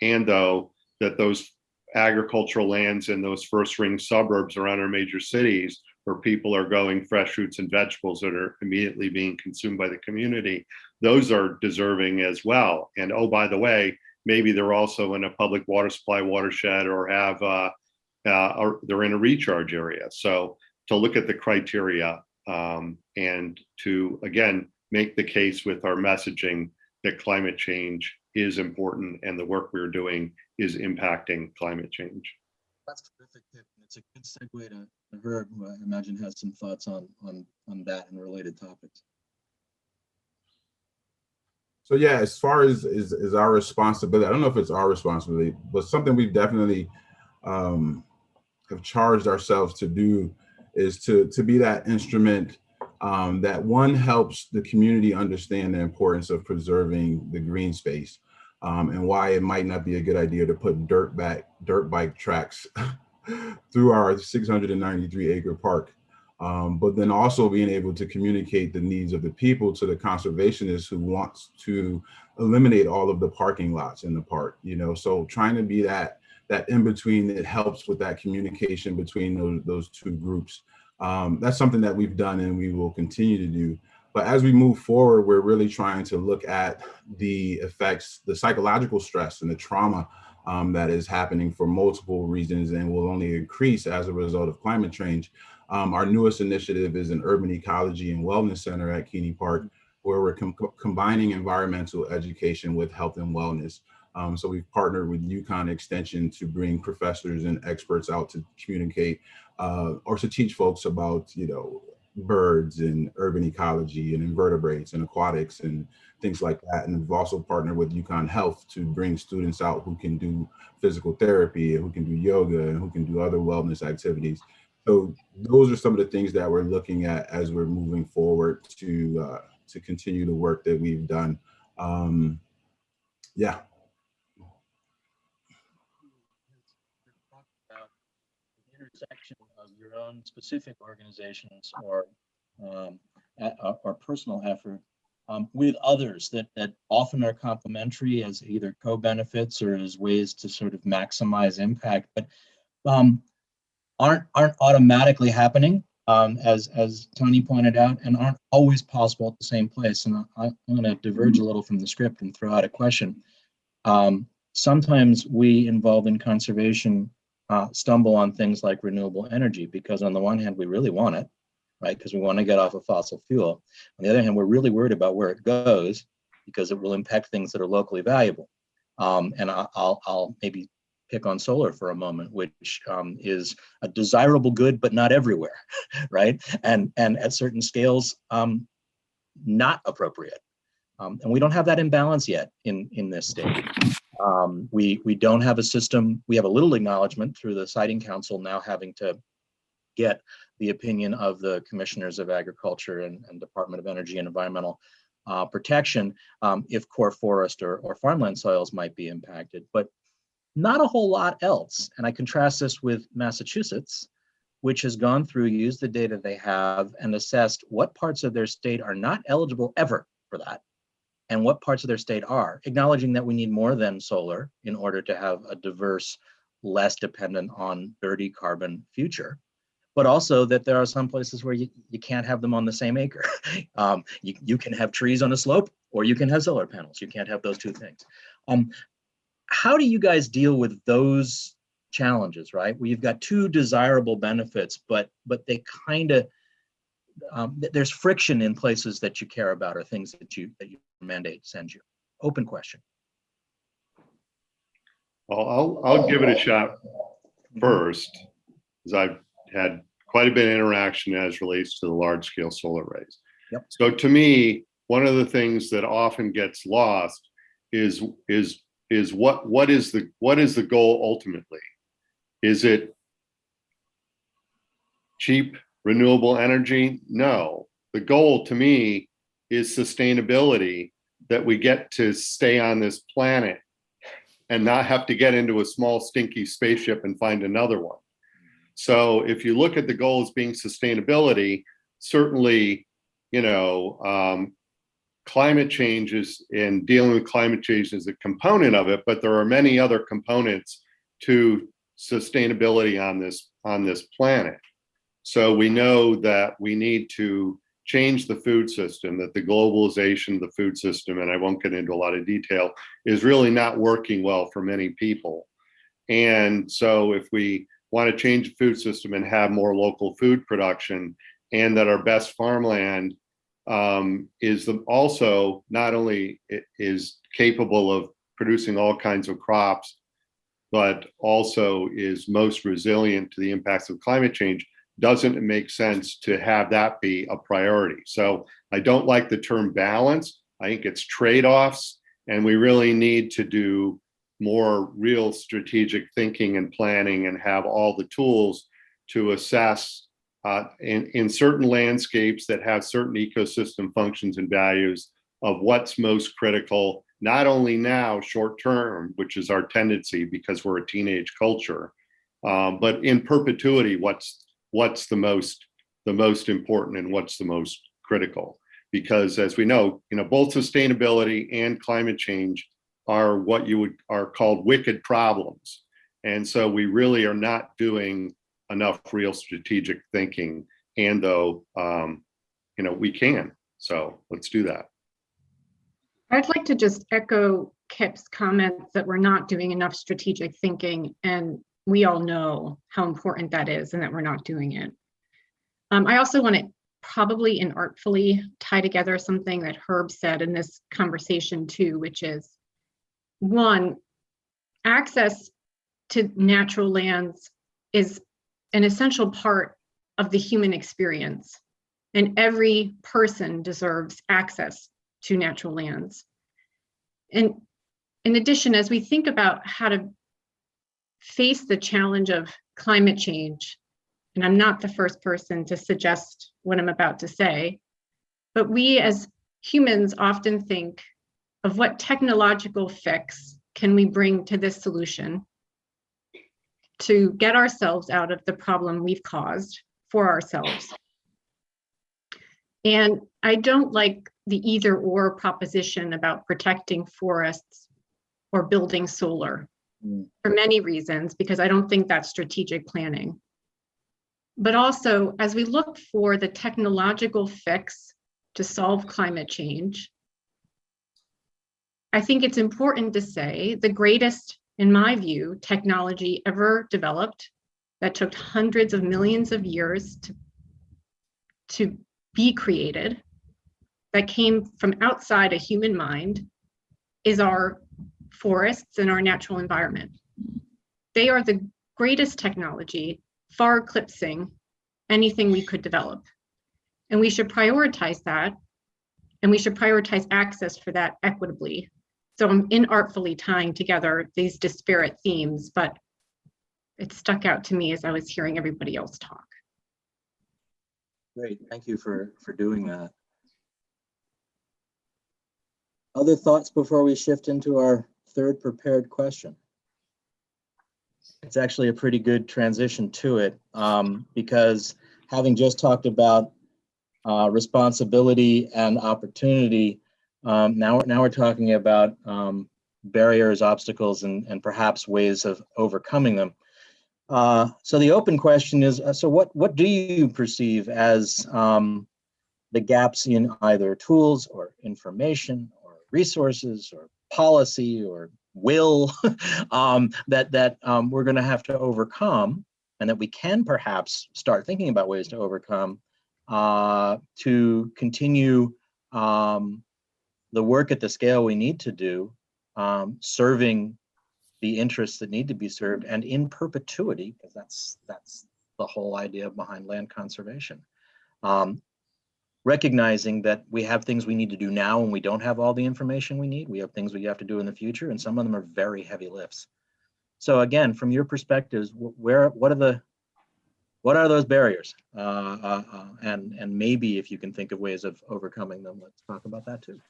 [SPEAKER 2] though that those agricultural lands in those first ring suburbs around our major cities, where people are growing fresh fruits and vegetables that are immediately being consumed by the community, those are deserving as well. And oh, by the way, maybe they're also in a public water supply watershed, or have or they're in a recharge area. So to look at the criteria and to, again, make the case with our messaging that climate change is important and the work we're doing is impacting climate change.
[SPEAKER 6] That's terrific, Kip. It's a good segue to Herb, who I imagine has some thoughts on that and related topics.
[SPEAKER 3] So yeah, as far as is our responsibility, I don't know if it's our responsibility, but something we've definitely have charged ourselves to do is to be that instrument that, one, helps the community understand the importance of preserving the green space, and why it might not be a good idea to put dirt bike tracks through our 693 acre park. But then also being able to communicate the needs of the people to the conservationists who wants to eliminate all of the parking lots in the park, so trying to be that in between that helps with that communication between those two groups. That's something that we've done and we will continue to do. But as we move forward, we're really trying to look at the effects, the psychological stress and the trauma that is happening for multiple reasons and will only increase as a result of climate change. Our newest initiative is an urban ecology and wellness center at Kini Park, where we're combining environmental education with health and wellness. So we've partnered with UConn Extension to bring professors and experts out to communicate or to teach folks about, birds and urban ecology and invertebrates and aquatics and things like that. And we've also partnered with UConn Health to bring students out who can do physical therapy and who can do yoga and who can do other wellness activities. So those are some of the things that we're looking at as we're moving forward to continue the work that we've done. Yeah.
[SPEAKER 6] About the intersection of your own specific organizations or personal effort with others that often are complementary as either co-benefits or as ways to sort of maximize impact, but aren't automatically happening, as Tony pointed out, and aren't always possible at the same place. And I'm going to diverge a little from the script and throw out a question. Sometimes we involved in conservation stumble on things like renewable energy, because on the one hand, we really want it, right? Because we want to get off of fossil fuel. On the other hand, we're really worried about where it goes because it will impact things that are locally valuable. And I'll maybe pick on solar for a moment, which is a desirable good, but not everywhere, right? And at certain scales, not appropriate. And we don't have that imbalance yet in this state. We don't have a system. We have a little acknowledgement through the Siting Council now having to get the opinion of the commissioners of agriculture and Department of Energy and Environmental Protection if core forest or farmland soils might be impacted, but not a whole lot else. And I contrast this with Massachusetts, which has gone through, used the data they have, and assessed what parts of their state are not eligible ever for that, and what parts of their state are, acknowledging that we need more than solar in order to have a diverse, less dependent on dirty carbon future, but also that there are some places where you can't have them on the same acre. You can have trees on a slope, or you can have solar panels. You can't have those two things. How do you guys deal with those challenges, right? Where you've got two desirable benefits, but they kind of, there's friction in places that you care about or things that your mandate sends you. Open question.
[SPEAKER 2] Well, I'll give it a shot first, because I've had quite a bit of interaction as relates to the large scale solar arrays.
[SPEAKER 6] Yep.
[SPEAKER 2] So to me, one of the things that often gets lost is what is the goal ultimately? Is it cheap renewable energy? No. The goal to me is sustainability, that we get to stay on this planet and not have to get into a small stinky spaceship and find another one. So if you look at the goal as being sustainability, certainly, climate change is, and dealing with climate change is a component of it, but there are many other components to sustainability on this planet. So we know that we need to change the food system, that the globalization of the food system, and I won't get into a lot of detail, is really not working well for many people. And so if we want to change the food system and have more local food production, and that our best farmland is also not only is capable of producing all kinds of crops, but also is most resilient to the impacts of climate change, doesn't it make sense to have that be a priority? So I don't like the term balance. I think it's trade-offs, and we really need to do more real strategic thinking and planning and have all the tools to assess in certain landscapes that have certain ecosystem functions and values of what's most critical, not only now short term, which is our tendency because we're a teenage culture, but in perpetuity, what's the most important and what's the most critical. Because as we know, both sustainability and climate change are what are called wicked problems. And so we really are not doing enough real strategic thinking, and though we can. So let's do that.
[SPEAKER 5] I'd like to just echo Kip's comments that we're not doing enough strategic thinking, and we all know how important that is and that we're not doing it. I also want to probably inartfully tie together something that Herb said in this conversation too, which is, one, access to natural lands is an essential part of the human experience, and every person deserves access to natural lands. And in addition, as we think about how to face the challenge of climate change and I'm not the first person to suggest what I'm about to say, but we as humans often think of what technological fix can we bring to this solution to get ourselves out of the problem we've caused for ourselves. And I don't like the either or proposition about protecting forests or building solar for many reasons, because I don't think that's strategic planning. But also, as we look for the technological fix to solve climate change, I think it's important to say the greatest, in my view, technology ever developed that took hundreds of millions of years to be created, that came from outside a human mind, is our forests and our natural environment. They are the greatest technology, far eclipsing anything we could develop. And we should prioritize that, and we should prioritize access for that equitably. So I'm inartfully tying together these disparate themes, but it stuck out to me as I was hearing everybody else talk.
[SPEAKER 6] Great, thank you for doing that. Other thoughts before we shift into our third prepared question? It's actually a pretty good transition to it, because having just talked about responsibility and opportunity, now we're talking about barriers, obstacles, and perhaps ways of overcoming them. So the open question is, so what do you perceive as the gaps in either tools or information or resources or policy or will that we're going to have to overcome, and that we can perhaps start thinking about ways to overcome to continue the work at the scale we need to do, serving the interests that need to be served, and in perpetuity, because that's the whole idea behind land conservation. Recognizing that we have things we need to do now and we don't have all the information we need. We have things we have to do in the future, and some of them are very heavy lifts. So again, from your perspectives, what are those barriers? And maybe if you can think of ways of overcoming them, let's talk about that too.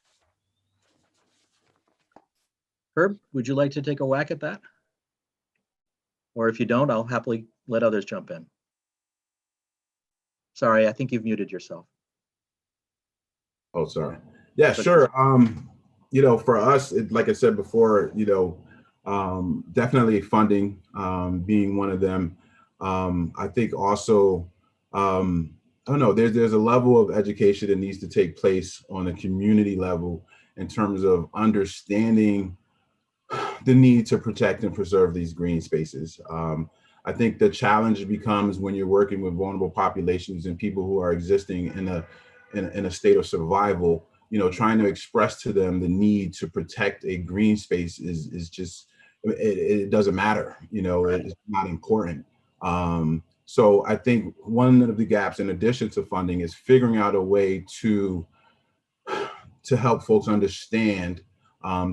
[SPEAKER 6] Herb, would you like to take a whack at that? Or if you don't, I'll happily let others jump in. Sorry, I think you've muted yourself.
[SPEAKER 3] Oh, sorry. Yeah, sure. For us, like I said before, definitely funding being one of them. I think also, I don't know, there's a level of education that needs to take place on a community level in terms of understanding the need to protect and preserve these green spaces. I think the challenge becomes when you're working with vulnerable populations and people who are existing in a state of survival, trying to express to them the need to protect a green space is just, it doesn't matter, it's not important. So I think one of the gaps, in addition to funding, is figuring out a way to help folks understand,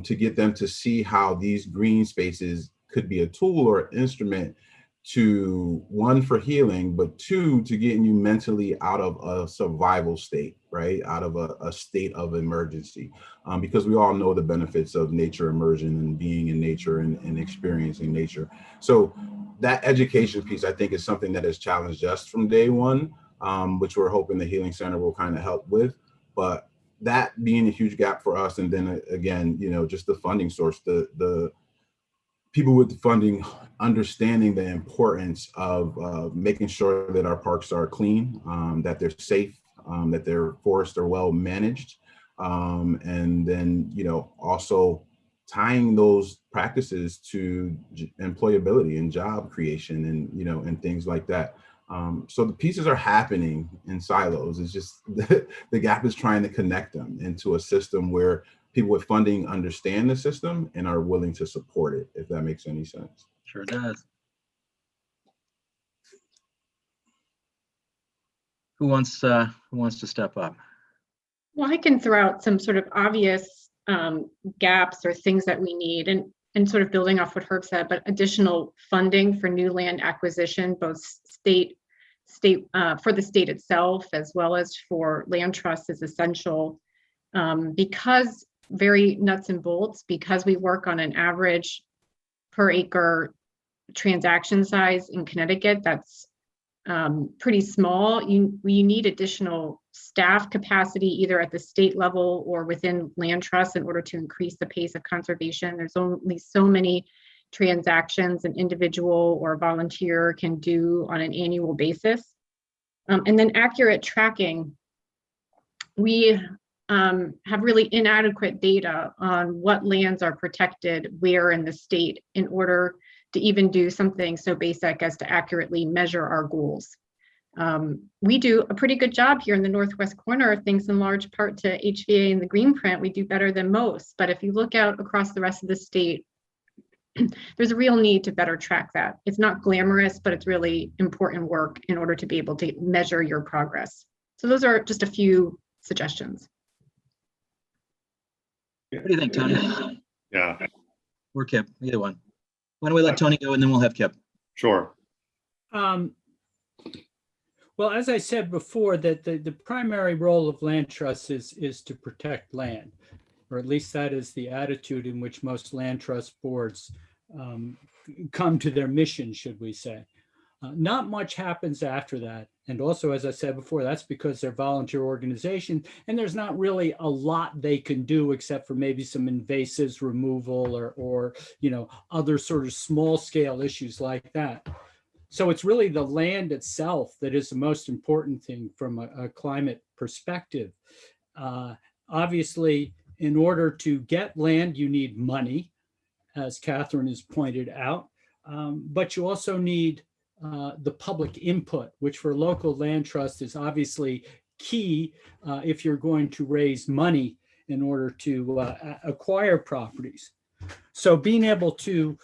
[SPEAKER 3] to get them to see how these green spaces could be a tool or an instrument to, one, for healing, but two, to getting you mentally out of a survival state, right? Out of a state of emergency, because we all know the benefits of nature immersion and being in nature and experiencing nature. So that education piece, I think, is something that has challenged us from day one, which we're hoping the Healing Center will kind of help with. But that being a huge gap for us, and then again, just the funding source, the people with the funding understanding the importance of making sure that our parks are clean, that they're safe, that their forests are well managed, and then also tying those practices to employability and job creation and and things like that. So the pieces are happening in silos. It's just the gap is trying to connect them into a system where people with funding understand the system and are willing to support it, if that makes any sense.
[SPEAKER 6] Sure does. Who wants to step up?
[SPEAKER 5] Well, I can throw out some sort of obvious gaps or things that we need, and sort of building off what Herb said, but additional funding for new land acquisition, both state, for the state itself, as well as for land trusts, is essential because very nuts and bolts, because we work on an average per acre transaction size in Connecticut that's pretty small. You need additional staff capacity either at the state level or within land trusts in order to increase the pace of conservation. There's only so many transactions an individual or volunteer can do on an annual basis. And then accurate tracking. We have really inadequate data on what lands are protected where in the state in order to even do something so basic as to accurately measure our goals. We do a pretty good job here in the northwest corner, thanks in large part to HVA and the green print. We do better than most, but if you look out across the rest of the state, there's a real need to better track that. It's not glamorous, but it's really important work in order to be able to measure your progress. So those are just a few suggestions.
[SPEAKER 6] What do you think, Tony?
[SPEAKER 2] Yeah,
[SPEAKER 6] Or Kip, either one. Why don't we let Tony go and then we'll have Kip.
[SPEAKER 2] sure.
[SPEAKER 4] Well, as I said before, that the primary role of land trusts is to protect land, or at least that is the attitude in which most land trust boards come to their mission, should we say. Not much happens after that. And also, as I said before, that's because they're volunteer organization and there's not really a lot they can do except for maybe some invasives removal or other sort of small scale issues like that. So it's really the land itself that is the most important thing from a climate perspective. Obviously, in order to get land, you need money, as Catherine has pointed out, but you also need the public input, which for local land trust is obviously key if you're going to raise money in order to acquire properties. So being able to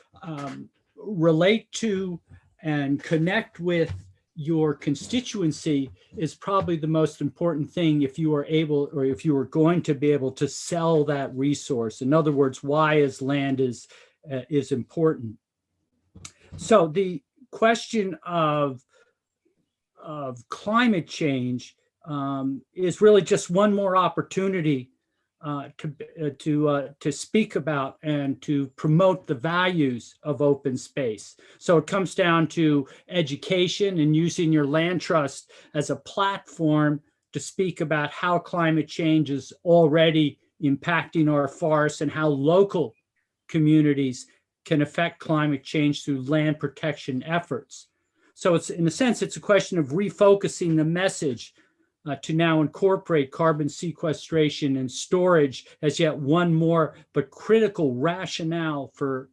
[SPEAKER 4] relate to and connect with your constituency is probably the most important thing if you are able, or if you are going to be able to sell that resource. In other words, why is land is important. So the question of climate change is really just one more opportunity to speak about and to promote the values of open space. So it comes down to education and using your land trust as a platform to speak about how climate change is already impacting our forests and how local communities can affect climate change through land protection efforts. So it's, in a sense, it's a question of refocusing the message to now incorporate carbon sequestration and storage as yet one more but critical rationale for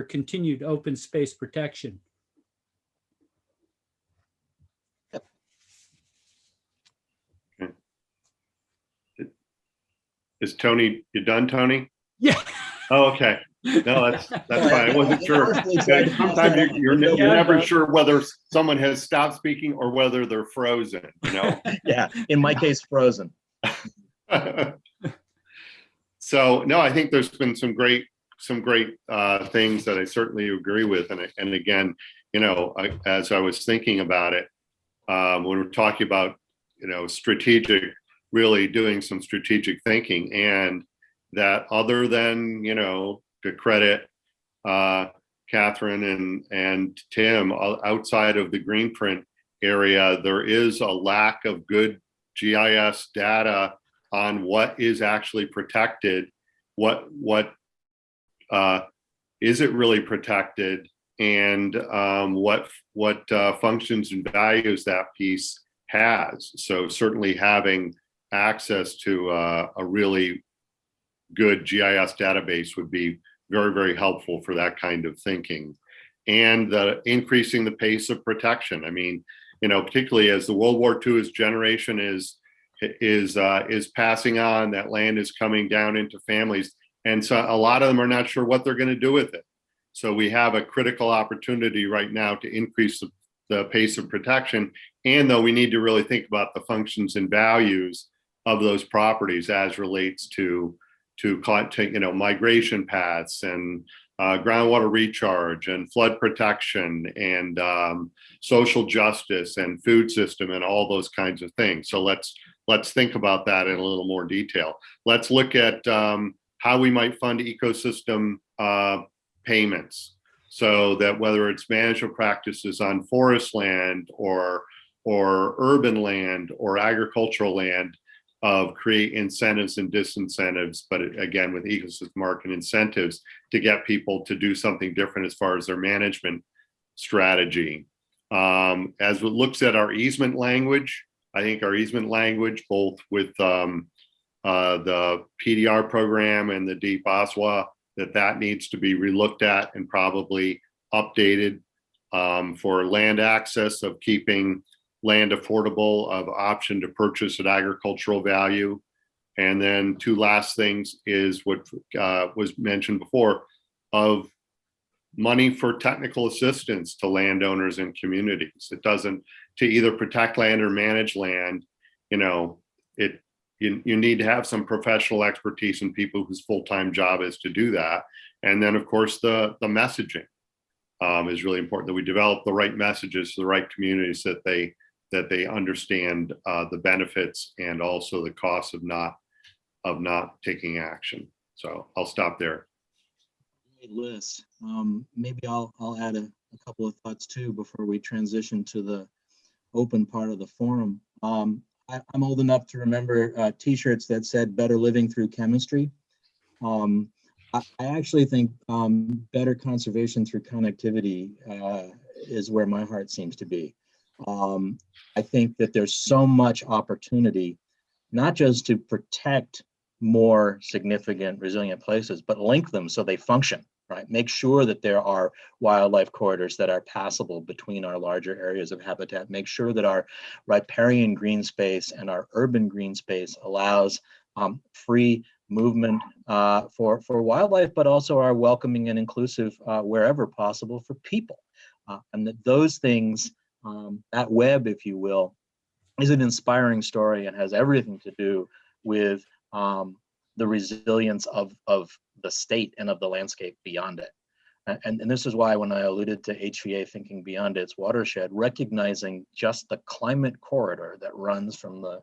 [SPEAKER 4] continued open space protection.
[SPEAKER 2] Okay. Is Tony, you done, Tony?
[SPEAKER 4] Yeah.
[SPEAKER 2] Oh, okay. No, that's fine. I wasn't sure. Sometimes you're never sure whether someone has stopped speaking or whether they're frozen,
[SPEAKER 6] Yeah, in my case, frozen.
[SPEAKER 2] So no, I think there's been some great things that I certainly agree with. And again, as I was thinking about it, when we're talking about, strategic, really doing some strategic thinking, and that other than, to credit Catherine and Tim, outside of the green print area, there is a lack of good GIS data on what is actually protected, what is it really protected, and what functions and values that piece has. So certainly having access to a really good GIS database would be very, very helpful for that kind of thinking. And increasing the pace of protection. I mean, particularly as the World War II's generation is passing on, that land is coming down into families, and so a lot of them are not sure what they're going to do with it. So we have a critical opportunity right now to increase the pace of protection, and though we need to really think about the functions and values of those properties as relates to migration paths and groundwater recharge and flood protection and social justice and food system and all those kinds of things. So let's think about that in a little more detail. Let's look at how we might fund ecosystem payments, so that whether it's management practices on forest land or urban land or agricultural land, create incentives and disincentives, but again, with ecosystem market incentives to get people to do something different as far as their management strategy. As it looks at our easement language, I think our easement language, both with the PDR program and the Deep OSWA, that needs to be relooked at and probably updated for land access, of keeping land affordable, of option to purchase at agricultural value. And then two last things is what was mentioned before, of money for technical assistance to landowners and communities. It doesn't, to either protect land or manage land, you need to have some professional expertise and people whose full-time job is to do that. And then of course the messaging is really important, that we develop the right messages to the right communities, that they understand the benefits and also the costs of not taking action. So I'll stop there.
[SPEAKER 6] Great list. Maybe I'll add a couple of thoughts too before we transition to the open part of the forum. I'm old enough to remember T-shirts that said "Better Living Through Chemistry." I actually think better conservation through connectivity is where my heart seems to be. I think that there's so much opportunity, not just to protect more significant resilient places, but link them so they function, right? Make sure that there are wildlife corridors that are passable between our larger areas of habitat. Make sure that our riparian green space and our urban green space allows free movement for wildlife, but also are welcoming and inclusive wherever possible for people. And that those things, that web, if you will, is an inspiring story and has everything to do with the resilience of the state and of the landscape beyond it. And this is why when I alluded to HVA thinking beyond its watershed, recognizing just the climate corridor that runs from the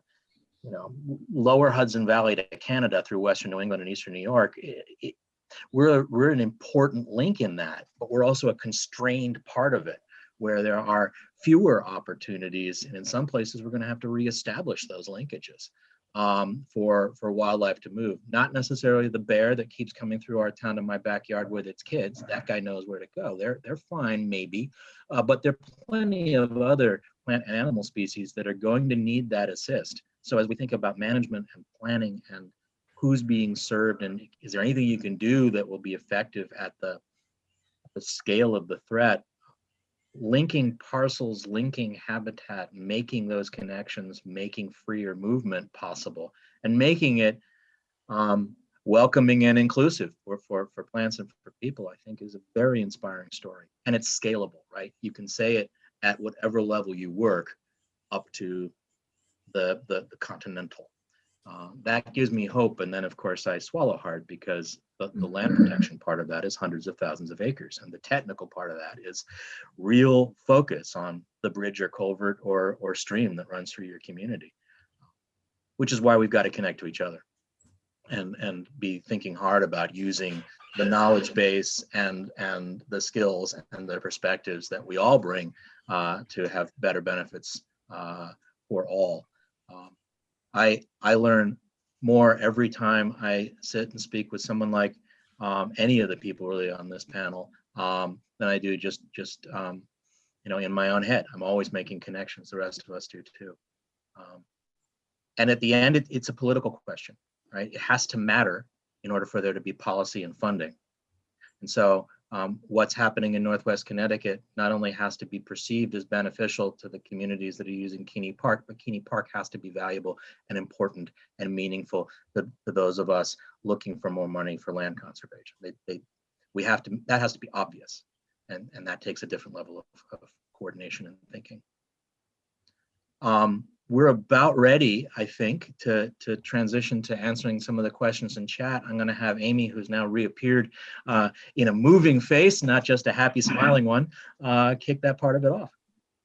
[SPEAKER 6] lower Hudson Valley to Canada through Western New England and Eastern New York, we're an important link in that, but we're also a constrained part of it, where there are fewer opportunities, and in some places we're going to have to reestablish those linkages for wildlife to move. Not necessarily the bear that keeps coming through our town in my backyard with its kids. That guy knows where to go. They're fine, maybe, but there are plenty of other plant and animal species that are going to need that assist. So as we think about management and planning and who's being served, and is there anything you can do that will be effective at the scale of the threat, linking parcels, linking habitat, making those connections, making freer movement possible, and making it welcoming and inclusive for plants and for people, I think is a very inspiring story. And it's scalable, right? You can say it at whatever level you work up to the continental. That gives me hope. And then of course I swallow hard, because the land protection part of that is hundreds of thousands of acres. And the technical part of that is real focus on the bridge or culvert or stream that runs through your community, which is why we've got to connect to each other and be thinking hard about using the knowledge base and the skills and the perspectives that we all bring to have better benefits for all. I learn more every time I sit and speak with someone like any of the people really on this panel than I do just in my own head. I'm always making connections. The rest of us do too. And at the end, it's a political question, right? It has to matter in order for there to be policy and funding. And so what's happening in Northwest Connecticut not only has to be perceived as beneficial to the communities that are using Kini Park, but Kini Park has to be valuable and important and meaningful to those of us looking for more money for land conservation. That has to be obvious, and that takes a different level of coordination and thinking. we're about ready, I think, to transition to answering some of the questions in chat. I'm going to have Amy, who's now reappeared in a moving face, not just a happy smiling one, kick that part of it off.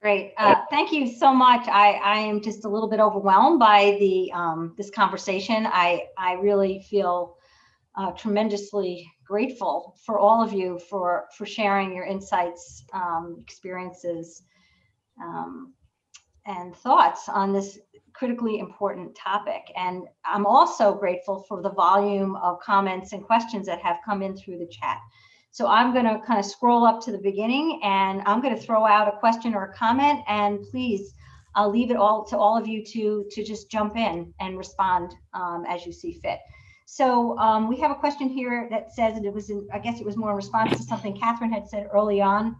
[SPEAKER 1] Great. Thank you so much. I am just a little bit overwhelmed by the this conversation. I really feel tremendously grateful for all of you for sharing your insights, experiences, and thoughts on this critically important topic. And I'm also grateful for the volume of comments and questions that have come in through the chat. So I'm going to kind of scroll up to the beginning, and I'm going to throw out a question or a comment, and please, I'll leave it all to all of you to just jump in and respond as you see fit. So we have a question here that says, and it was I guess it was more in response to something Catherine had said early on.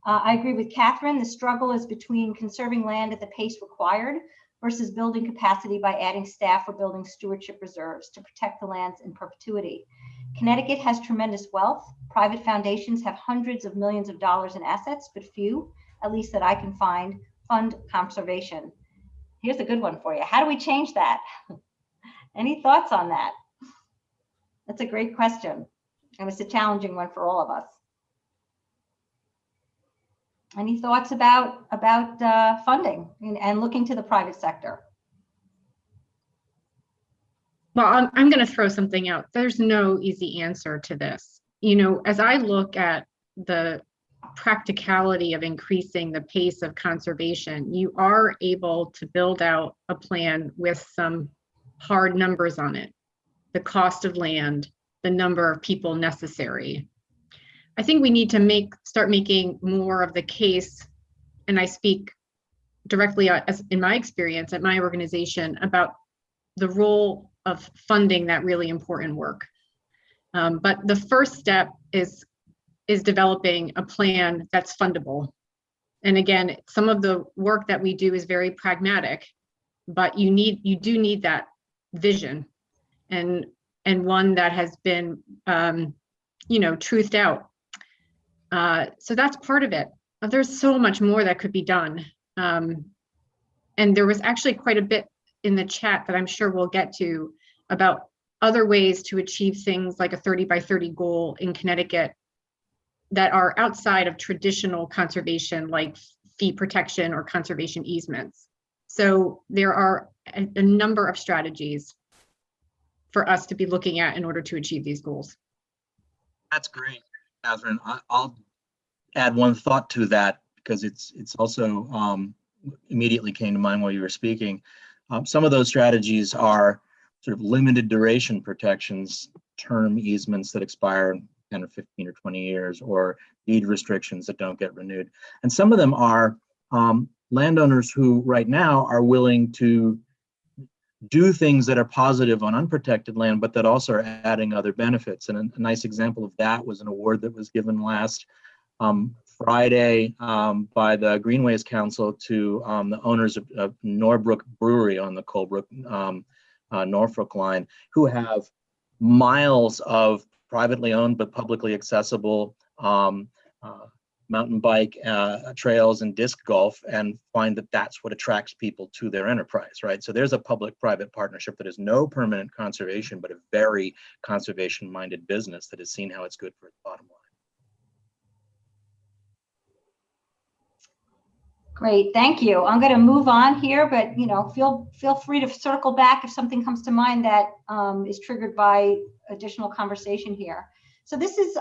[SPEAKER 1] I agree with Catherine. The struggle is between conserving land at the pace required versus building capacity by adding staff or building stewardship reserves to protect the lands in perpetuity. Connecticut has tremendous wealth. Private foundations have hundreds of millions of dollars in assets, but few, at least that I can find, fund conservation. Here's a good one for you. How do we change that? Any thoughts on that? That's a great question. And it's a challenging one for all of us. Any thoughts about funding and looking to the private sector?
[SPEAKER 5] Well, I'm going to throw something out. There's no easy answer to this. You know, as I look at the practicality of increasing the pace of conservation, you are able to build out a plan with some hard numbers on it. The cost of land, the number of people necessary. I think we need to start making more of the case, and I speak directly as in my experience at my organization about the role of funding that really important work. But the first step is developing a plan that's fundable. And again, some of the work that we do is very pragmatic, but you do need that vision and one that has been truthed out. So that's part of it. But there's so much more that could be done. And there was actually quite a bit in the chat that I'm sure we'll get to about other ways to achieve things like a 30 by 30 goal in Connecticut that are outside of traditional conservation, like fee protection or conservation easements. So there are a number of strategies for us to be looking at in order to achieve these goals.
[SPEAKER 6] That's great, Catherine. I'll add one thought to that because it's also immediately came to mind while you were speaking. Some of those strategies are sort of limited duration protections, term easements that expire in 10 or 15 or 20 years, or deed restrictions that don't get renewed. And some of them are landowners who right now are willing to do things that are positive on unprotected land, but that also are adding other benefits. And a nice example of that was an award that was given last Friday by the Greenways Council to the owners of Norbrook Brewery on the Colebrook Norfolk line, who have miles of privately owned but publicly accessible mountain bike trails and disc golf, and find that that's what attracts people to their enterprise, right? So there's a public-private partnership that is no permanent conservation, but a very conservation-minded business that has seen how it's good for its bottom line.
[SPEAKER 1] Great, thank you. I'm going to move on here, but feel free to circle back if something comes to mind that is triggered by additional conversation here. So this is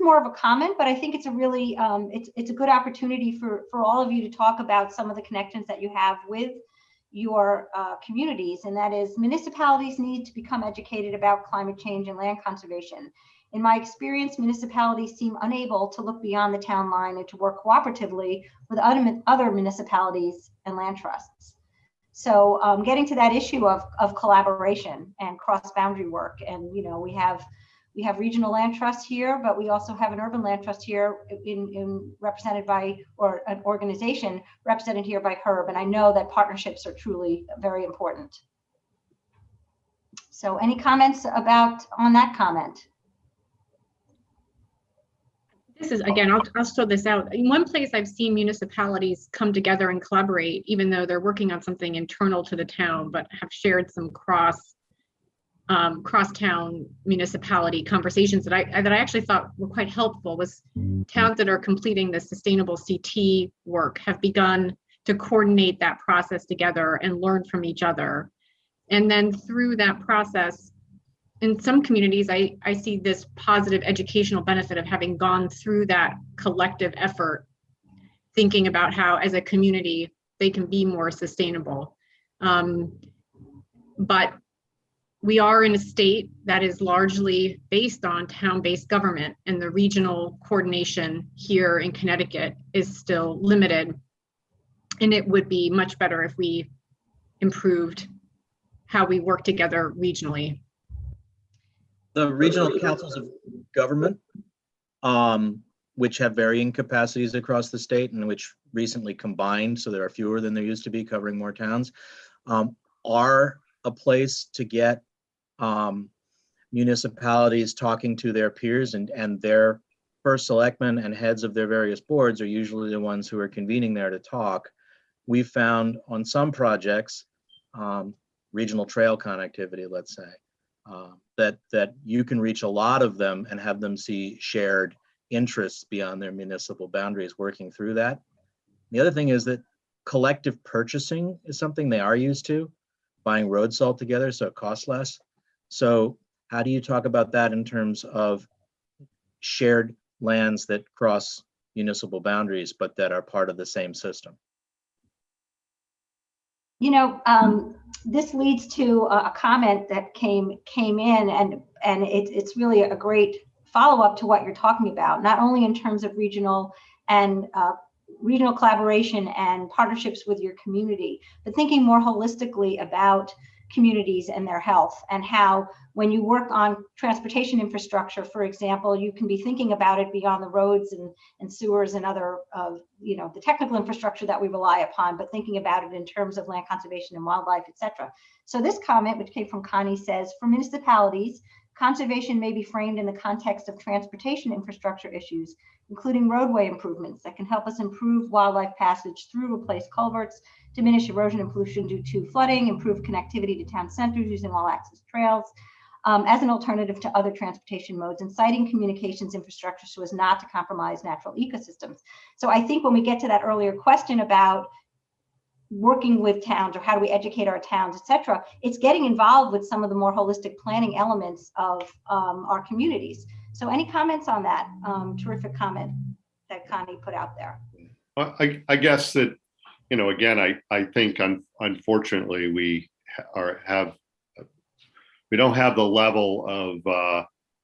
[SPEAKER 1] more of a comment, but I think it's a really it's a good opportunity for all of you to talk about some of the connections that you have with your communities, and that is municipalities need to become educated about climate change and land conservation. In my experience, municipalities seem unable to look beyond the town line and to work cooperatively with other municipalities and land trusts. So getting to that issue of collaboration and cross-boundary work, and we have regional land trusts here, but we also have an urban land trust here represented by, or an organization represented here by Herb, and I know that partnerships are truly very important. So any comments on that comment?
[SPEAKER 5] This is, again, I'll throw this out. In one place I've seen municipalities come together and collaborate, even though they're working on something internal to the town, but have shared some cross-town municipality conversations that I actually thought were quite helpful. Was towns that are completing the sustainable CT work have begun to coordinate that process together and learn from each other. And then through that process, in some communities, I see this positive educational benefit of having gone through that collective effort, thinking about how as a community they can be more sustainable. But we are in a state that is largely based on town-based government, and the regional coordination here in Connecticut is still limited. And it would be much better if we improved how we work together regionally.
[SPEAKER 6] The regional councils of government, which have varying capacities across the state and which recently combined, so there are fewer than there used to be, covering more towns, are a place to get municipalities talking to their peers, and their first selectmen and heads of their various boards are usually the ones who are convening there to talk. We've found on some projects, regional trail connectivity, let's say, that you can reach a lot of them and have them see shared interests beyond their municipal boundaries working through that. The other thing is that collective purchasing is something they are used to, buying road salt together so it costs less. So how do you talk about that in terms of shared lands that cross municipal boundaries but that are part of the same system?
[SPEAKER 1] You know, this leads to a comment that came in, and it's really a great follow-up to what you're talking about, not only in terms of regional collaboration and partnerships with your community, but thinking more holistically about communities and their health, and how when you work on transportation infrastructure, for example, you can be thinking about it beyond the roads and sewers and other, you know, the technical infrastructure that we rely upon, but thinking about it in terms of land conservation and wildlife, etc. So this comment, which came from Connie, says, for municipalities, conservation may be framed in the context of transportation infrastructure issues, including roadway improvements that can help us improve wildlife passage through replaced culverts, diminish erosion and pollution due to flooding, improve connectivity to town centers using all-access trails, as an alternative to other transportation modes, and citing communications infrastructure so as not to compromise natural ecosystems. So I think when we get to that earlier question about working with towns or how do we educate our towns, etc., it's getting involved with some of the more holistic planning elements of our communities. So any comments on that? Terrific comment that Connie put out there.
[SPEAKER 2] I guess that, you know, again, I think unfortunately we don't have the level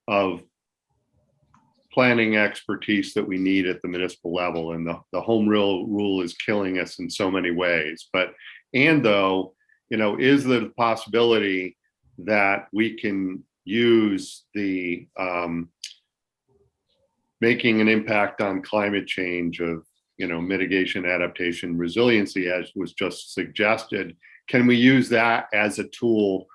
[SPEAKER 2] of planning expertise that we need at the municipal level, and the home rule is killing us in so many ways. But though, you know, is there the possibility that we can use the making an impact on climate change of, you know, mitigation, adaptation, resiliency, as was just suggested? Can we use that as a tool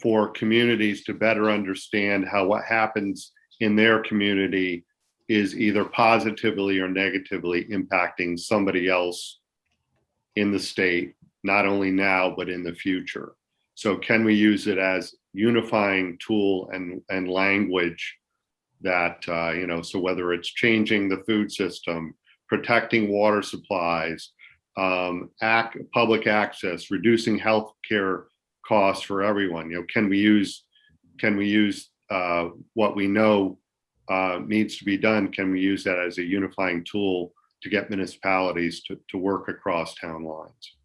[SPEAKER 2] for communities to better understand how what happens in their community is either positively or negatively impacting somebody else in the state, not only now, but in the future? So can we use it as unifying tool and language that, you know, so whether it's changing the food system, protecting water supplies, public access, reducing healthcare costs for everyone, you know, can we use what we know needs to be done? Can we use that as a unifying tool to get municipalities to work across town lines?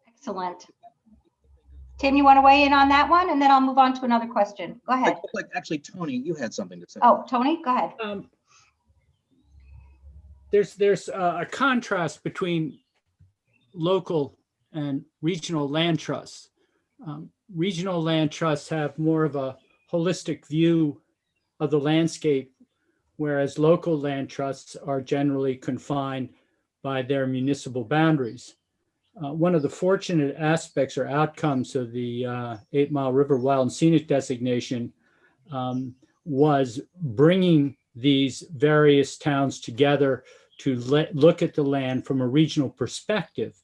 [SPEAKER 1] Excellent. Tim, you want to weigh in on that one, and then I'll move on to another question. Go ahead.
[SPEAKER 6] Actually, Tony, you had something to say.
[SPEAKER 1] Oh, Tony, go ahead.
[SPEAKER 4] There's a contrast between local and regional land trusts. Regional land trusts have more of a holistic view of the landscape, whereas local land trusts are generally confined by their municipal boundaries. One of the fortunate aspects or outcomes of the 8 Mile River Wild and Scenic designation was bringing these various towns together to look at the land from a regional perspective.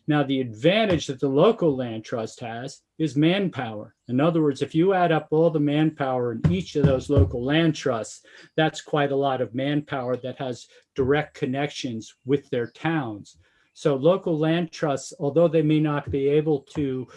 [SPEAKER 4] Now, the advantage that the local land trust has is manpower. In other words, if you add up all the manpower in each of those local land trusts, that's quite a lot of manpower that has direct connections with their towns. So local land trusts, although they may not be able to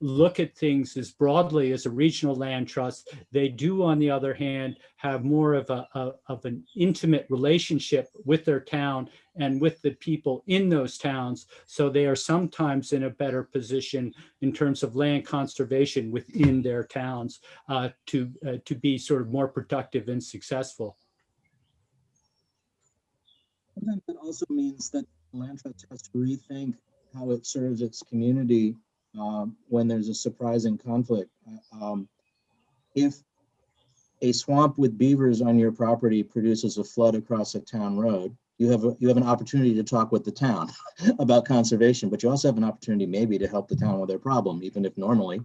[SPEAKER 4] look at things as broadly as a regional land trust, they do, on the other hand, have more of an intimate relationship with their town and with the people in those towns. So they are sometimes in a better position in terms of land conservation within their towns to be sort of more productive and successful.
[SPEAKER 6] Sometimes it also means that the land trust has to rethink how it serves its community when there's a surprising conflict. If a swamp with beavers on your property produces a flood across a town road, you have an opportunity to talk with the town about conservation, but you also have an opportunity maybe to help the town with their problem, even if normally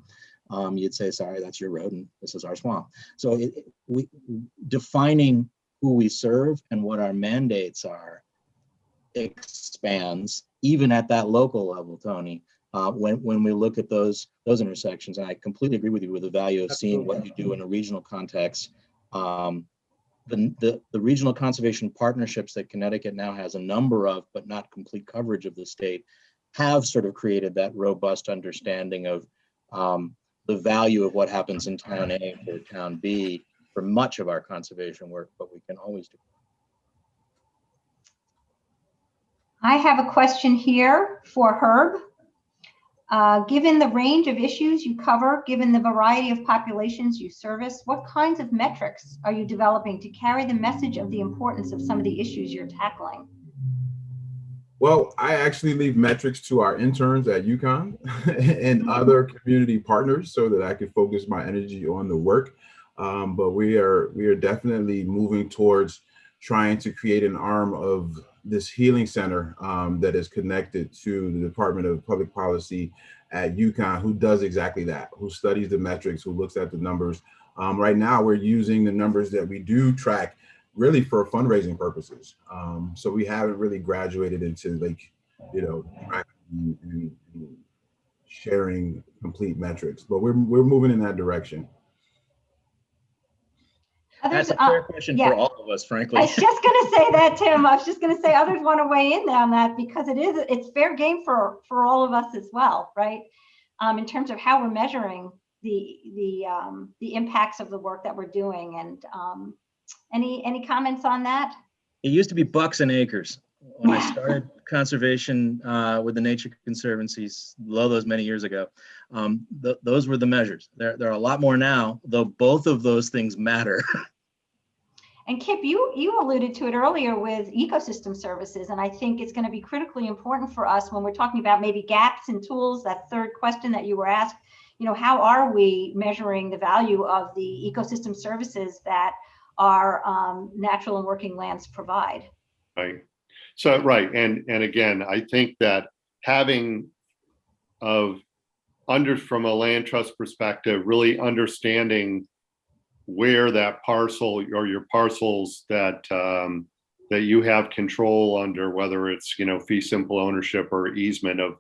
[SPEAKER 6] you'd say, sorry, that's your road and this is our swamp. So defining who we serve and what our mandates are expands even at that local level, Tony. When we look at those intersections, and I completely agree with you with the value of seeing what you do in a regional context. The regional conservation partnerships that Connecticut now has a number of, but not complete coverage of the state, have sort of created that robust understanding of the value of what happens in town A for town B for much of our conservation work, but we can always do.
[SPEAKER 1] I have a question here for Herb. Given the range of issues you cover, given the variety of populations you service, what kinds of metrics are you developing to carry the message of the importance of some of the issues you're tackling?
[SPEAKER 3] Well, I actually leave metrics to our interns at UConn and other community partners so that I can focus my energy on the work. But we are definitely moving towards trying to create an arm of this healing center that is connected to the Department of Public Policy at UConn, who does exactly that, who studies the metrics, who looks at the numbers. Right now, we're using the numbers that we do track really for fundraising purposes. So we haven't really graduated into tracking and sharing complete metrics, but we're moving in that direction.
[SPEAKER 1] Others,
[SPEAKER 6] That's a fair question for all of us, frankly.
[SPEAKER 1] I was just going to say that, Tim. I was just going to say others want to weigh in on that because it's fair game for all of us as well, right? In terms of how we're measuring the impacts of the work that we're doing. And any comments on that?
[SPEAKER 6] It used to be bucks and acres. When I started conservation with the Nature Conservancies, below those many years ago, those were the measures. There are a lot more now, though both of those things matter.
[SPEAKER 1] And Kip, you alluded to it earlier with ecosystem services, and I think it's going to be critically important for us when we're talking about maybe gaps in tools. That third question that you were asked, how are we measuring the value of the ecosystem services that our natural and working lands provide?
[SPEAKER 2] Right. So, right. And again, I think that having from a land trust perspective, really understanding where that parcel or your parcels that you have control under, whether it's fee simple ownership or easement of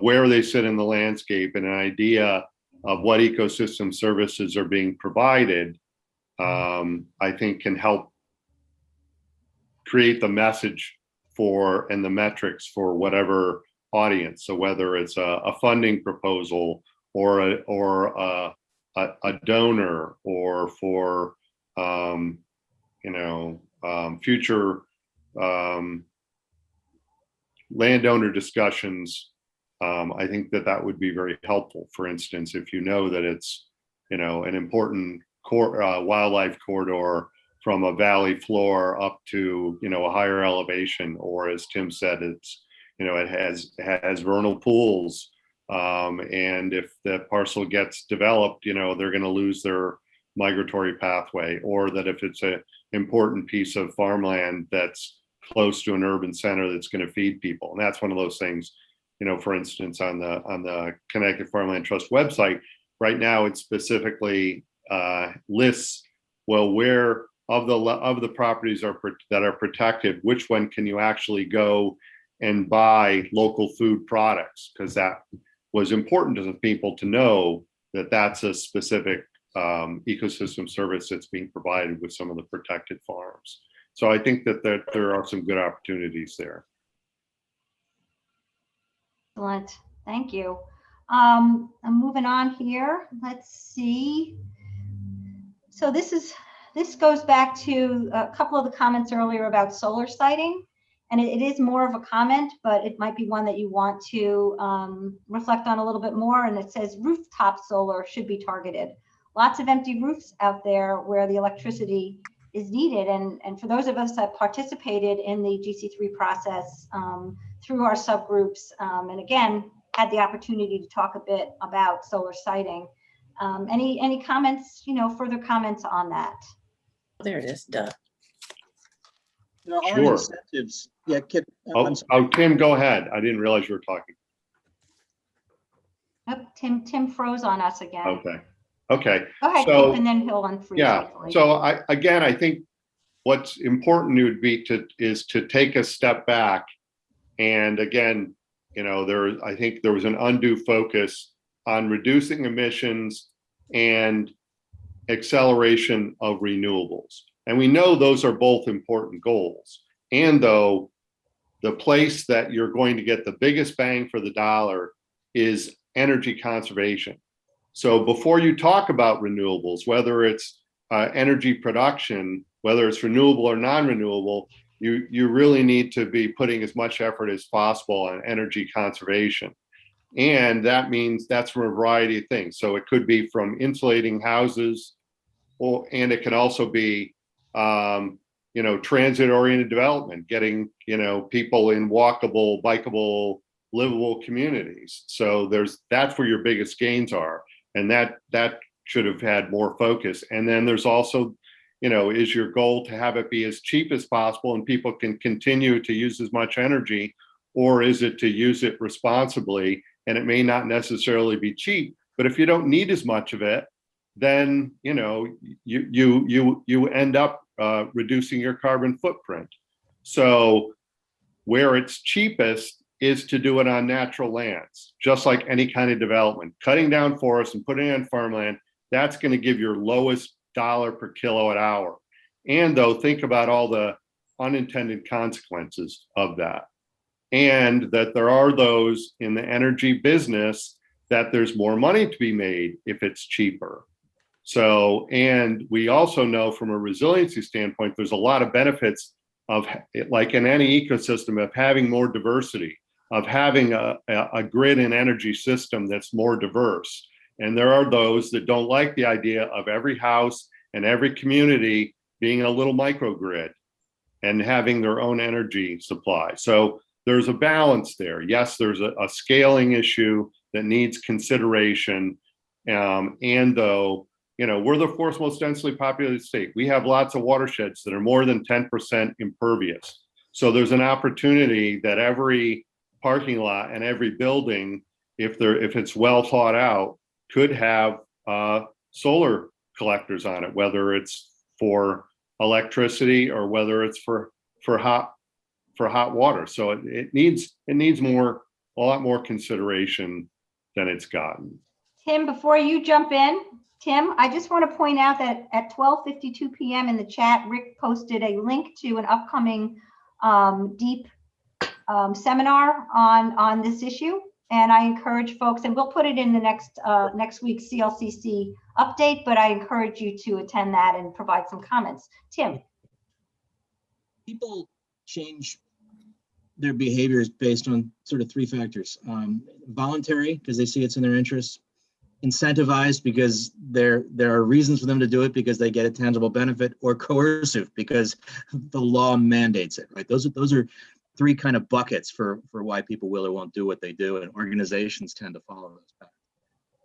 [SPEAKER 2] where they sit in the landscape, and an idea of what ecosystem services are being provided, I think can help create the message and the metrics for whatever audience. So whether it's a funding proposal or a donor, or for future landowner discussions, I think that would be very helpful. For instance, if you know that it's an important wildlife corridor from a valley floor up to a higher elevation, or as Tim said, it's it has vernal pools. And if the parcel gets developed, they're going to lose their migratory pathway, or that if it's an important piece of farmland that's close to an urban center that's going to feed people. And that's one of those things, for instance, on the Connecticut Farmland Trust website right now, it specifically lists well, where of the properties that are protected, which one can you actually go and buy local food products? Because that was important to the people to know that that's a specific ecosystem service that's being provided with some of the protected farms. So I think that there are some good opportunities there.
[SPEAKER 1] Excellent, thank you. I'm moving on here. Let's see. So this goes back to a couple of the comments earlier about solar siting. And it is more of a comment, but it might be one that you want to reflect on a little bit more. And it says rooftop solar should be targeted. Lots of empty roofs out there where the electricity is needed. And for those of us that participated in the GC3 process through our subgroups, and again, had the opportunity to talk a bit about solar siting. Any comments, further comments on that?
[SPEAKER 7] There it is, duh.
[SPEAKER 6] There are
[SPEAKER 2] Sure.
[SPEAKER 6] incentives. Yeah, Kip.
[SPEAKER 2] Oh, Tim, go ahead. I didn't realize you were talking.
[SPEAKER 1] Oh, Tim froze on us again.
[SPEAKER 2] Okay.
[SPEAKER 1] Go ahead,
[SPEAKER 2] So,
[SPEAKER 1] Kip, and then he'll unfreeze.
[SPEAKER 2] Yeah.
[SPEAKER 1] Hopefully.
[SPEAKER 2] So I think what's important would be to take a step back. And again, I think there was an undue focus on reducing emissions and acceleration of renewables. And we know those are both important goals. And though the place that you're going to get the biggest bang for the dollar is energy conservation. So before you talk about renewables, whether it's energy production, whether it's renewable or non-renewable, you really need to be putting as much effort as possible on energy conservation. And that means that's from a variety of things. So it could be from insulating houses, and it can also be transit-oriented development, getting people in walkable, bikeable, livable communities. So that's where your biggest gains are, and that should have had more focus. And then there's also, is your goal to have it be as cheap as possible and people can continue to use as much energy, or is it to use it responsibly? And it may not necessarily be cheap, but if you don't need as much of it, then you end up reducing your carbon footprint. So where it's cheapest is to do it on natural lands, just like any kind of development. Cutting down forests and putting it on farmland, that's going to give your lowest dollar per kilowatt hour. And though, think about all the unintended consequences of that. And that there are those in the energy business that there's more money to be made if it's cheaper. So, and we also know from a resiliency standpoint, there's a lot of benefits of, like in any ecosystem, of having more diversity, of having a grid and energy system that's more diverse. And there are those that don't like the idea of every house and every community being a little microgrid and having their own energy supply. So there's a balance there. Yes, there's a scaling issue that needs consideration. And though, we're the fourth most densely populated state. We have lots of watersheds that are more than 10% impervious. So there's an opportunity that every parking lot and every building, if it's well thought out, could have solar collectors on it, whether it's for electricity or whether it's for hot water. So it needs a lot more consideration than it's gotten.
[SPEAKER 1] Tim, before you jump in, Tim, I just want to point out that at 12:52 p.m. in the chat, Rick posted a link to an upcoming deep seminar on this issue. And I encourage folks, and we'll put it in the next week's CLCC update, but I encourage you to attend that and provide some comments. Tim.
[SPEAKER 6] People change their behaviors based on sort of three factors. Voluntary, because they see it's in their interests. Incentivized, because there are reasons for them to do it because they get a tangible benefit, or coercive, because the law mandates it, right? Those are three kind of buckets for why people will or won't do what they do, and organizations tend to follow those patterns.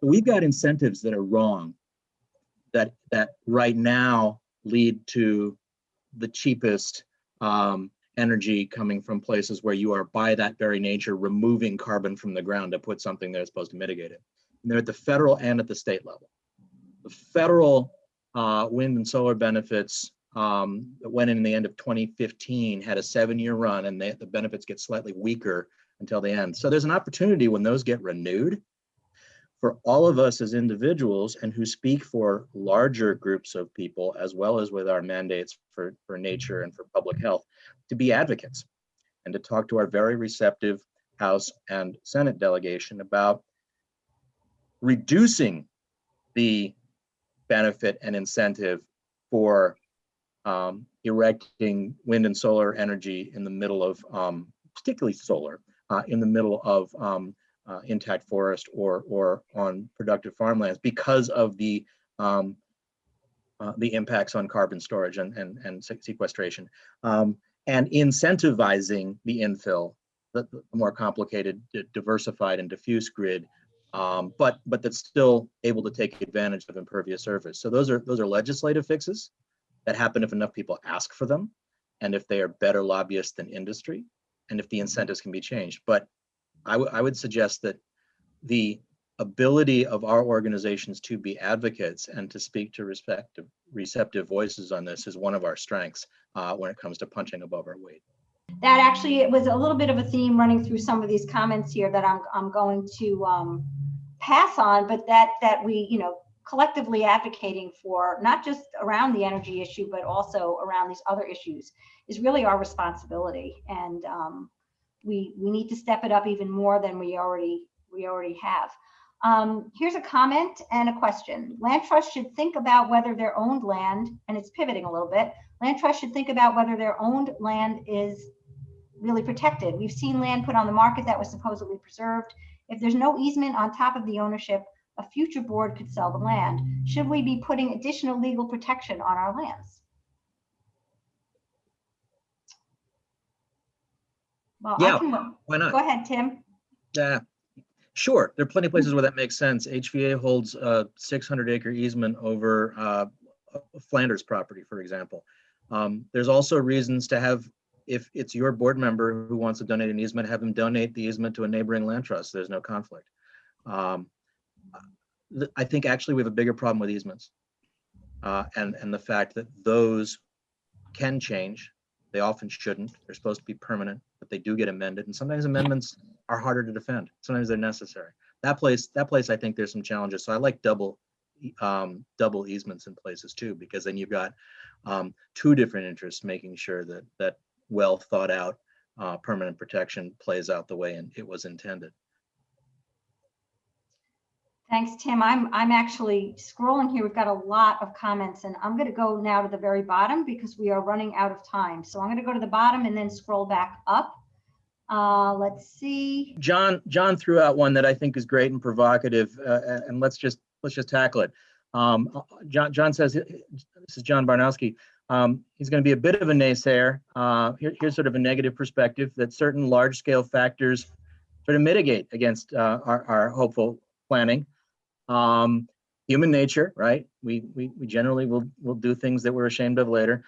[SPEAKER 6] But we've got incentives that are wrong, that right now lead to the cheapest energy coming from places where you are, by that very nature, removing carbon from the ground to put something there that's supposed to mitigate it. And they're at the federal and at the state level. The federal wind and solar benefits that went in the end of 2015 had a 7-year run, and the benefits get slightly weaker until the end. So there's an opportunity when those get renewed for all of us as individuals and who speak for larger groups of people, as well as with our mandates for nature and for public health, to be advocates and to talk to our very receptive House and Senate delegation about reducing the benefit and incentive for erecting wind and solar energy in the middle of, particularly solar, in the middle of intact forest or on productive farmlands because of the impacts on carbon storage and sequestration, and incentivizing the infill, the more complicated, diversified and diffuse grid, but that's still able to take advantage of impervious surface. So those are legislative fixes that happen if enough people ask for them, and if they are better lobbyists than industry, and if the incentives can be changed. But I would suggest that the ability of our organizations to be advocates and to speak to receptive voices on this is one of our strengths when it comes to punching above our weight.
[SPEAKER 1] That actually, it was a little bit of a theme running through some of these comments here that I'm going to pass on, but that we, you know, collectively advocating for not just around the energy issue, but also around these other issues is really our responsibility. And we need to step it up even more than we already have. Here's a comment and a question. Land trusts should think about whether their owned land, and it's pivoting a little bit, land trusts should think about whether their owned land is really protected. We've seen land put on the market that was supposedly preserved. If there's no easement on top of the ownership, a future board could sell the land. Should we be putting additional legal protection on our lands? Well,
[SPEAKER 6] Yeah,
[SPEAKER 1] I can,
[SPEAKER 6] why not?
[SPEAKER 1] go ahead, Tim.
[SPEAKER 6] Yeah, sure. There are plenty of places where that makes sense. HVA holds a 600-acre easement over Flanders property, for example. There's also reasons to have, if it's your board member who wants to donate an easement, have them donate the easement to a neighboring land trust. There's no conflict. I think actually we have a bigger problem with easements and the fact that those can change. They often shouldn't. They're supposed to be permanent, but they do get amended. And sometimes amendments are harder to defend. Sometimes they're necessary. That place, I think there's some challenges. So I like double easements in places too, because then you've got two different interests making sure that well thought out permanent protection plays out the way it was intended.
[SPEAKER 1] Thanks, Tim. I'm actually scrolling here. We've got a lot of comments, and I'm going to go now to the very bottom because we are running out of time. So I'm going to go to the bottom and then scroll back up. Let's see.
[SPEAKER 6] John threw out one that I think is great and provocative, and let's just tackle it. John says, this is John Barnowski. He's going to be a bit of a naysayer. Here's sort of a negative perspective that certain large-scale factors sort of mitigate against our hopeful planning. Human nature, right? We generally will do things that we're ashamed of later.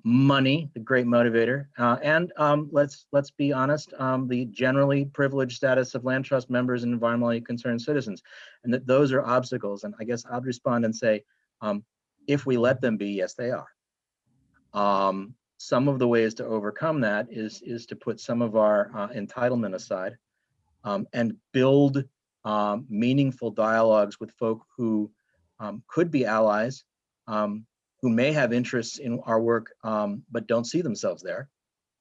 [SPEAKER 6] Money, the great motivator, and let's be honest, the generally privileged status of land trust members and environmentally concerned citizens, and that those are obstacles. And I guess I'd respond and say, if we let them be, yes, they are. Some of the ways to overcome that is to put some of our entitlement aside and build meaningful dialogues with folk who could be allies, who may have interests in our work but don't see themselves there,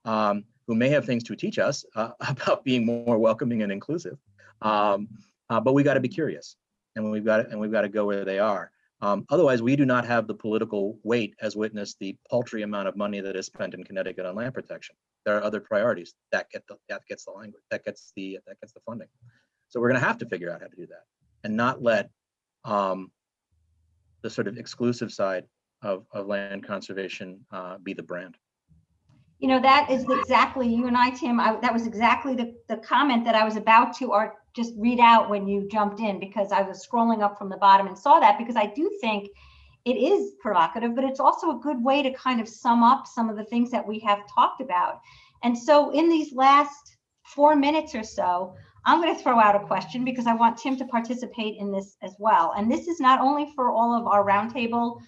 [SPEAKER 6] who may have things to teach us about being more welcoming and inclusive. But we got to be curious, and we've got to go where they are. Otherwise, we do not have the political weight, as witnessed the paltry amount of money that is spent in Connecticut on land protection. There are other priorities that gets the language, that gets the funding. So we're going to have to figure out how to do that, and not let the sort of exclusive side of land conservation be the brand.
[SPEAKER 1] You know, that is exactly, you and I, Tim, that was exactly the comment that I was about to just read out when you jumped in, because I was scrolling up from the bottom and saw that, because I do think it is provocative, but it's also a good way to kind of sum up some of the things that we have talked about. And so in these last 4 minutes or so, I'm going to throw out a question because I want Tim to participate in this as well. And this is not only for all of our roundtable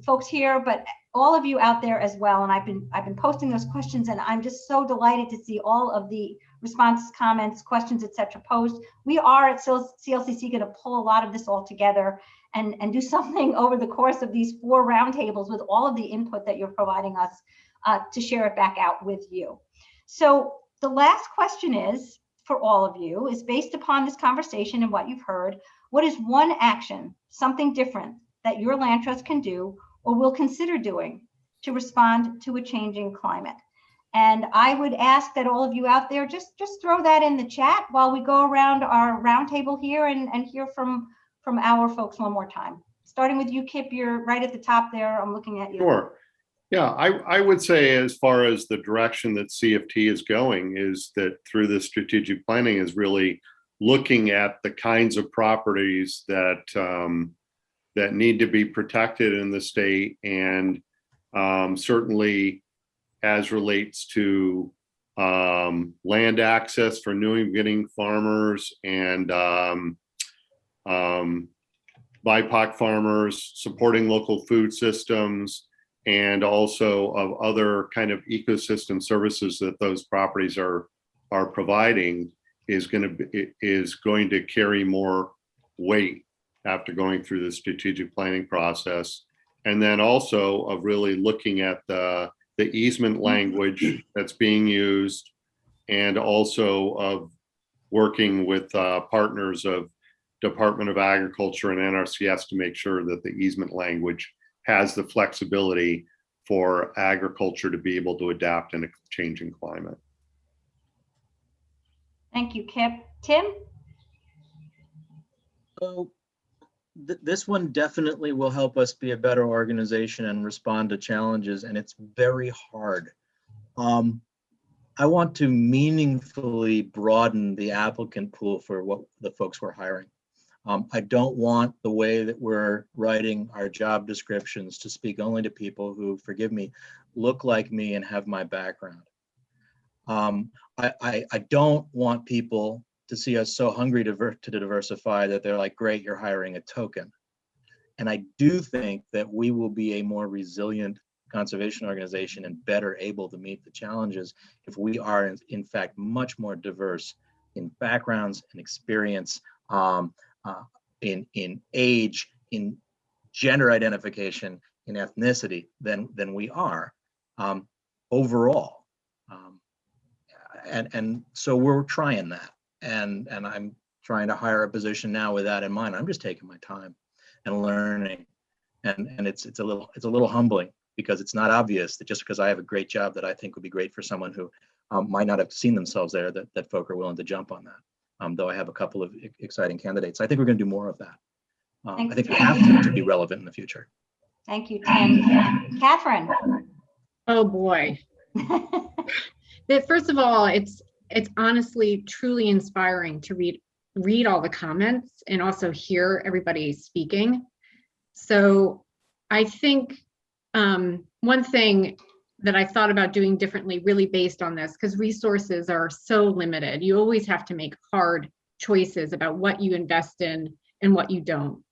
[SPEAKER 1] folks here, but all of you out there as well. And I've been posting those questions, and I'm just so delighted to see all of the responses, comments, questions, etc. posed. We are at CLCC going to pull a lot of this all together and do something over the course of these 4 roundtables with all of the input that you're providing us to share it back out with you. So the last question is, for all of you, is based upon this conversation and what you've heard, what is one action, something different that your land trust can do or will consider doing to respond to a changing climate? And I would ask that all of you out there just throw that in the chat while we go around our roundtable here and hear from our folks one more time. Starting with you, Kip, you're right at the top there. I'm looking at you.
[SPEAKER 2] Sure. Yeah, I would say, as far as the direction that CFT is going, is that through this strategic planning is really looking at the kinds of properties that that need to be protected in the state, and certainly as relates to land access for new and beginning farmers and BIPOC farmers, supporting local food systems, and also of other kind of ecosystem services that those properties are providing, is going to carry more weight after going through the strategic planning process. And then also of really looking at the easement language that's being used, and also of working with partners of Department of Agriculture and NRCS to make sure that the easement language has the flexibility for agriculture to be able to adapt in a changing climate.
[SPEAKER 1] Thank you, Kip. Tim?
[SPEAKER 6] So this one definitely will help us be a better organization and respond to challenges, and it's very hard. I want to meaningfully broaden the applicant pool for what the folks we're hiring. I don't want the way that we're writing our job descriptions to speak only to people who, forgive me, look like me and have my background. I don't want people to see us so hungry to diversify that they're like, great, you're hiring a token. And I do think that we will be a more resilient conservation organization and better able to meet the challenges if we are in fact much more diverse in backgrounds and experience, in age, in gender identification, in ethnicity than we are overall. And so we're trying that. And I'm trying to hire a position now with that in mind. I'm just taking my time and learning. And it's a little humbling, because it's not obvious that just because I have a great job that I think would be great for someone who might not have seen themselves there, that folk are willing to jump on that. Though I have a couple of exciting candidates. I think we're going to do more of that. I think we have to be relevant in the future.
[SPEAKER 1] Thank you, Tim. Catherine?
[SPEAKER 5] Oh boy. First of all, it's honestly truly inspiring to read all the comments and also hear everybody speaking. So I think one thing that I thought about doing differently, really based on this, because resources are so limited. You always have to make hard choices about what you invest in and what you don't.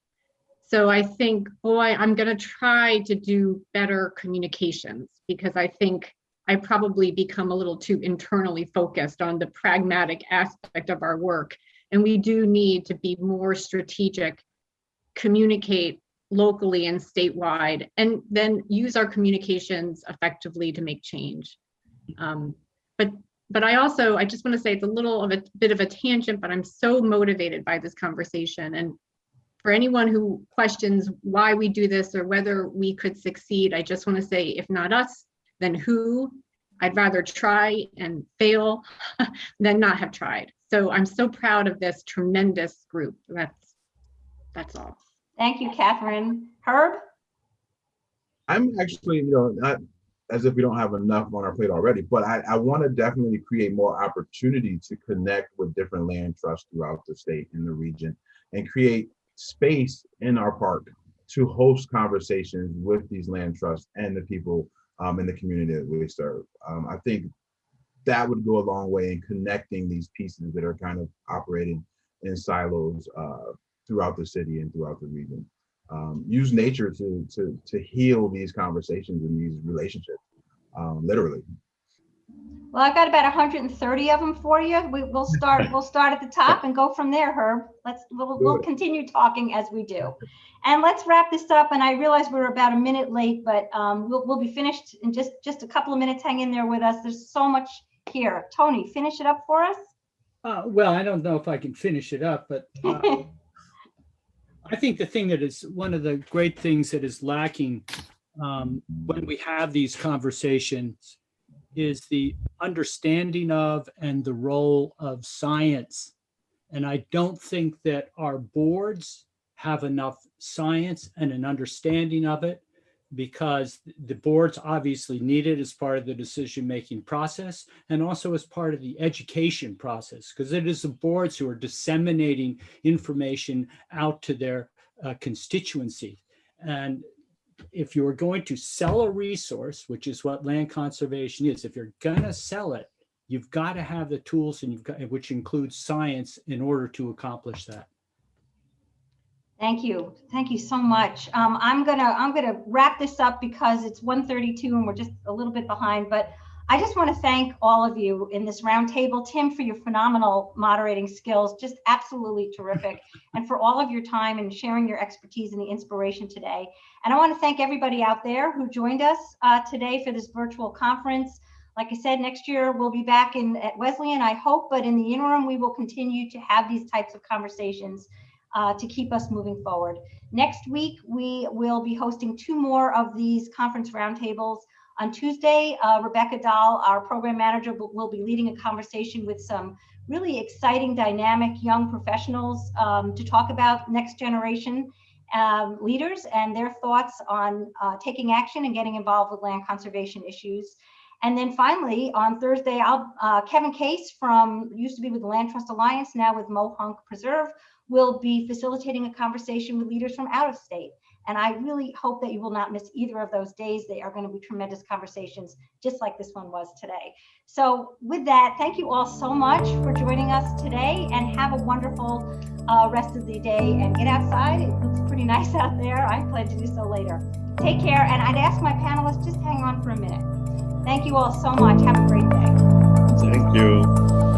[SPEAKER 5] So I think, boy, I'm going to try to do better communications, because I think I probably become a little too internally focused on the pragmatic aspect of our work. And we do need to be more strategic, communicate locally and statewide, and then use our communications effectively to make change. But I just want to say it's a little of a bit of a tangent, but I'm so motivated by this conversation. And for anyone who questions why we do this or whether we could succeed, I just want to say, if not us, then who? I'd rather try and fail than not have tried. So I'm so proud of this tremendous group. That's all.
[SPEAKER 1] Thank you, Catherine. Herb?
[SPEAKER 3] I'm actually, not as if we don't have enough on our plate already, but I want to definitely create more opportunity to connect with different land trusts throughout the state and the region, and create space in our park to host conversations with these land trusts and the people in the community that we serve. I think that would go a long way in connecting these pieces that are kind of operating in silos throughout the city and throughout the region. use nature to heal these conversations and these relationships, literally.
[SPEAKER 1] Well, I've got about 130 of them for you. We'll start at the top and go from there, Herb. We'll continue talking as we do. And let's wrap this up. And I realize we're about a minute late, but we'll be finished in just a couple of minutes. Hang in there with us. There's so much here. Tony, finish it up for us.
[SPEAKER 4] Well, I don't know if I can finish it up, but I think the thing that is one of the great things that is lacking when we have these conversations is the understanding of and the role of science. And I don't think that our boards have enough science and an understanding of it, because the boards obviously need it as part of the decision-making process and also as part of the education process, because it is the boards who are disseminating information out to their constituency. And if you are going to sell a resource, which is what land conservation is, if you're going to sell it, you've got to have the tools, and which includes science, in order to accomplish that.
[SPEAKER 1] Thank you so much. I'm gonna wrap this up because it's 1:32 and we're just a little bit behind. But I just want to thank all of you in this roundtable. Tim, for your phenomenal moderating skills, just absolutely terrific, and for all of your time and sharing your expertise and the inspiration today. And I want to thank everybody out there who joined us today for this virtual conference. Like I said, next year we'll be back at Wesleyan, I hope, but in the interim, we will continue to have these types of conversations to keep us moving forward. Next week, we will be hosting 2 more of these conference roundtables. On Tuesday, Rebecca Dahl, our program manager, will be leading a conversation with some really exciting, dynamic young professionals to talk about next generation leaders and their thoughts on taking action and getting involved with land conservation issues. And then finally, on Thursday, Kevin Case used to be with the Land Trust Alliance, now with Mohonk Preserve, will be facilitating a conversation with leaders from out of state. And I really hope that you will not miss either of those days. They are going to be tremendous conversations, just like this one was today. So with that, thank you all so much for joining us today, and have a wonderful rest of the day, and get outside. It looks pretty nice out there. I plan to do so later. Take care. And I'd ask my panelists, just hang on for a minute. Thank you all so much. Have a great day.
[SPEAKER 2] Thank you.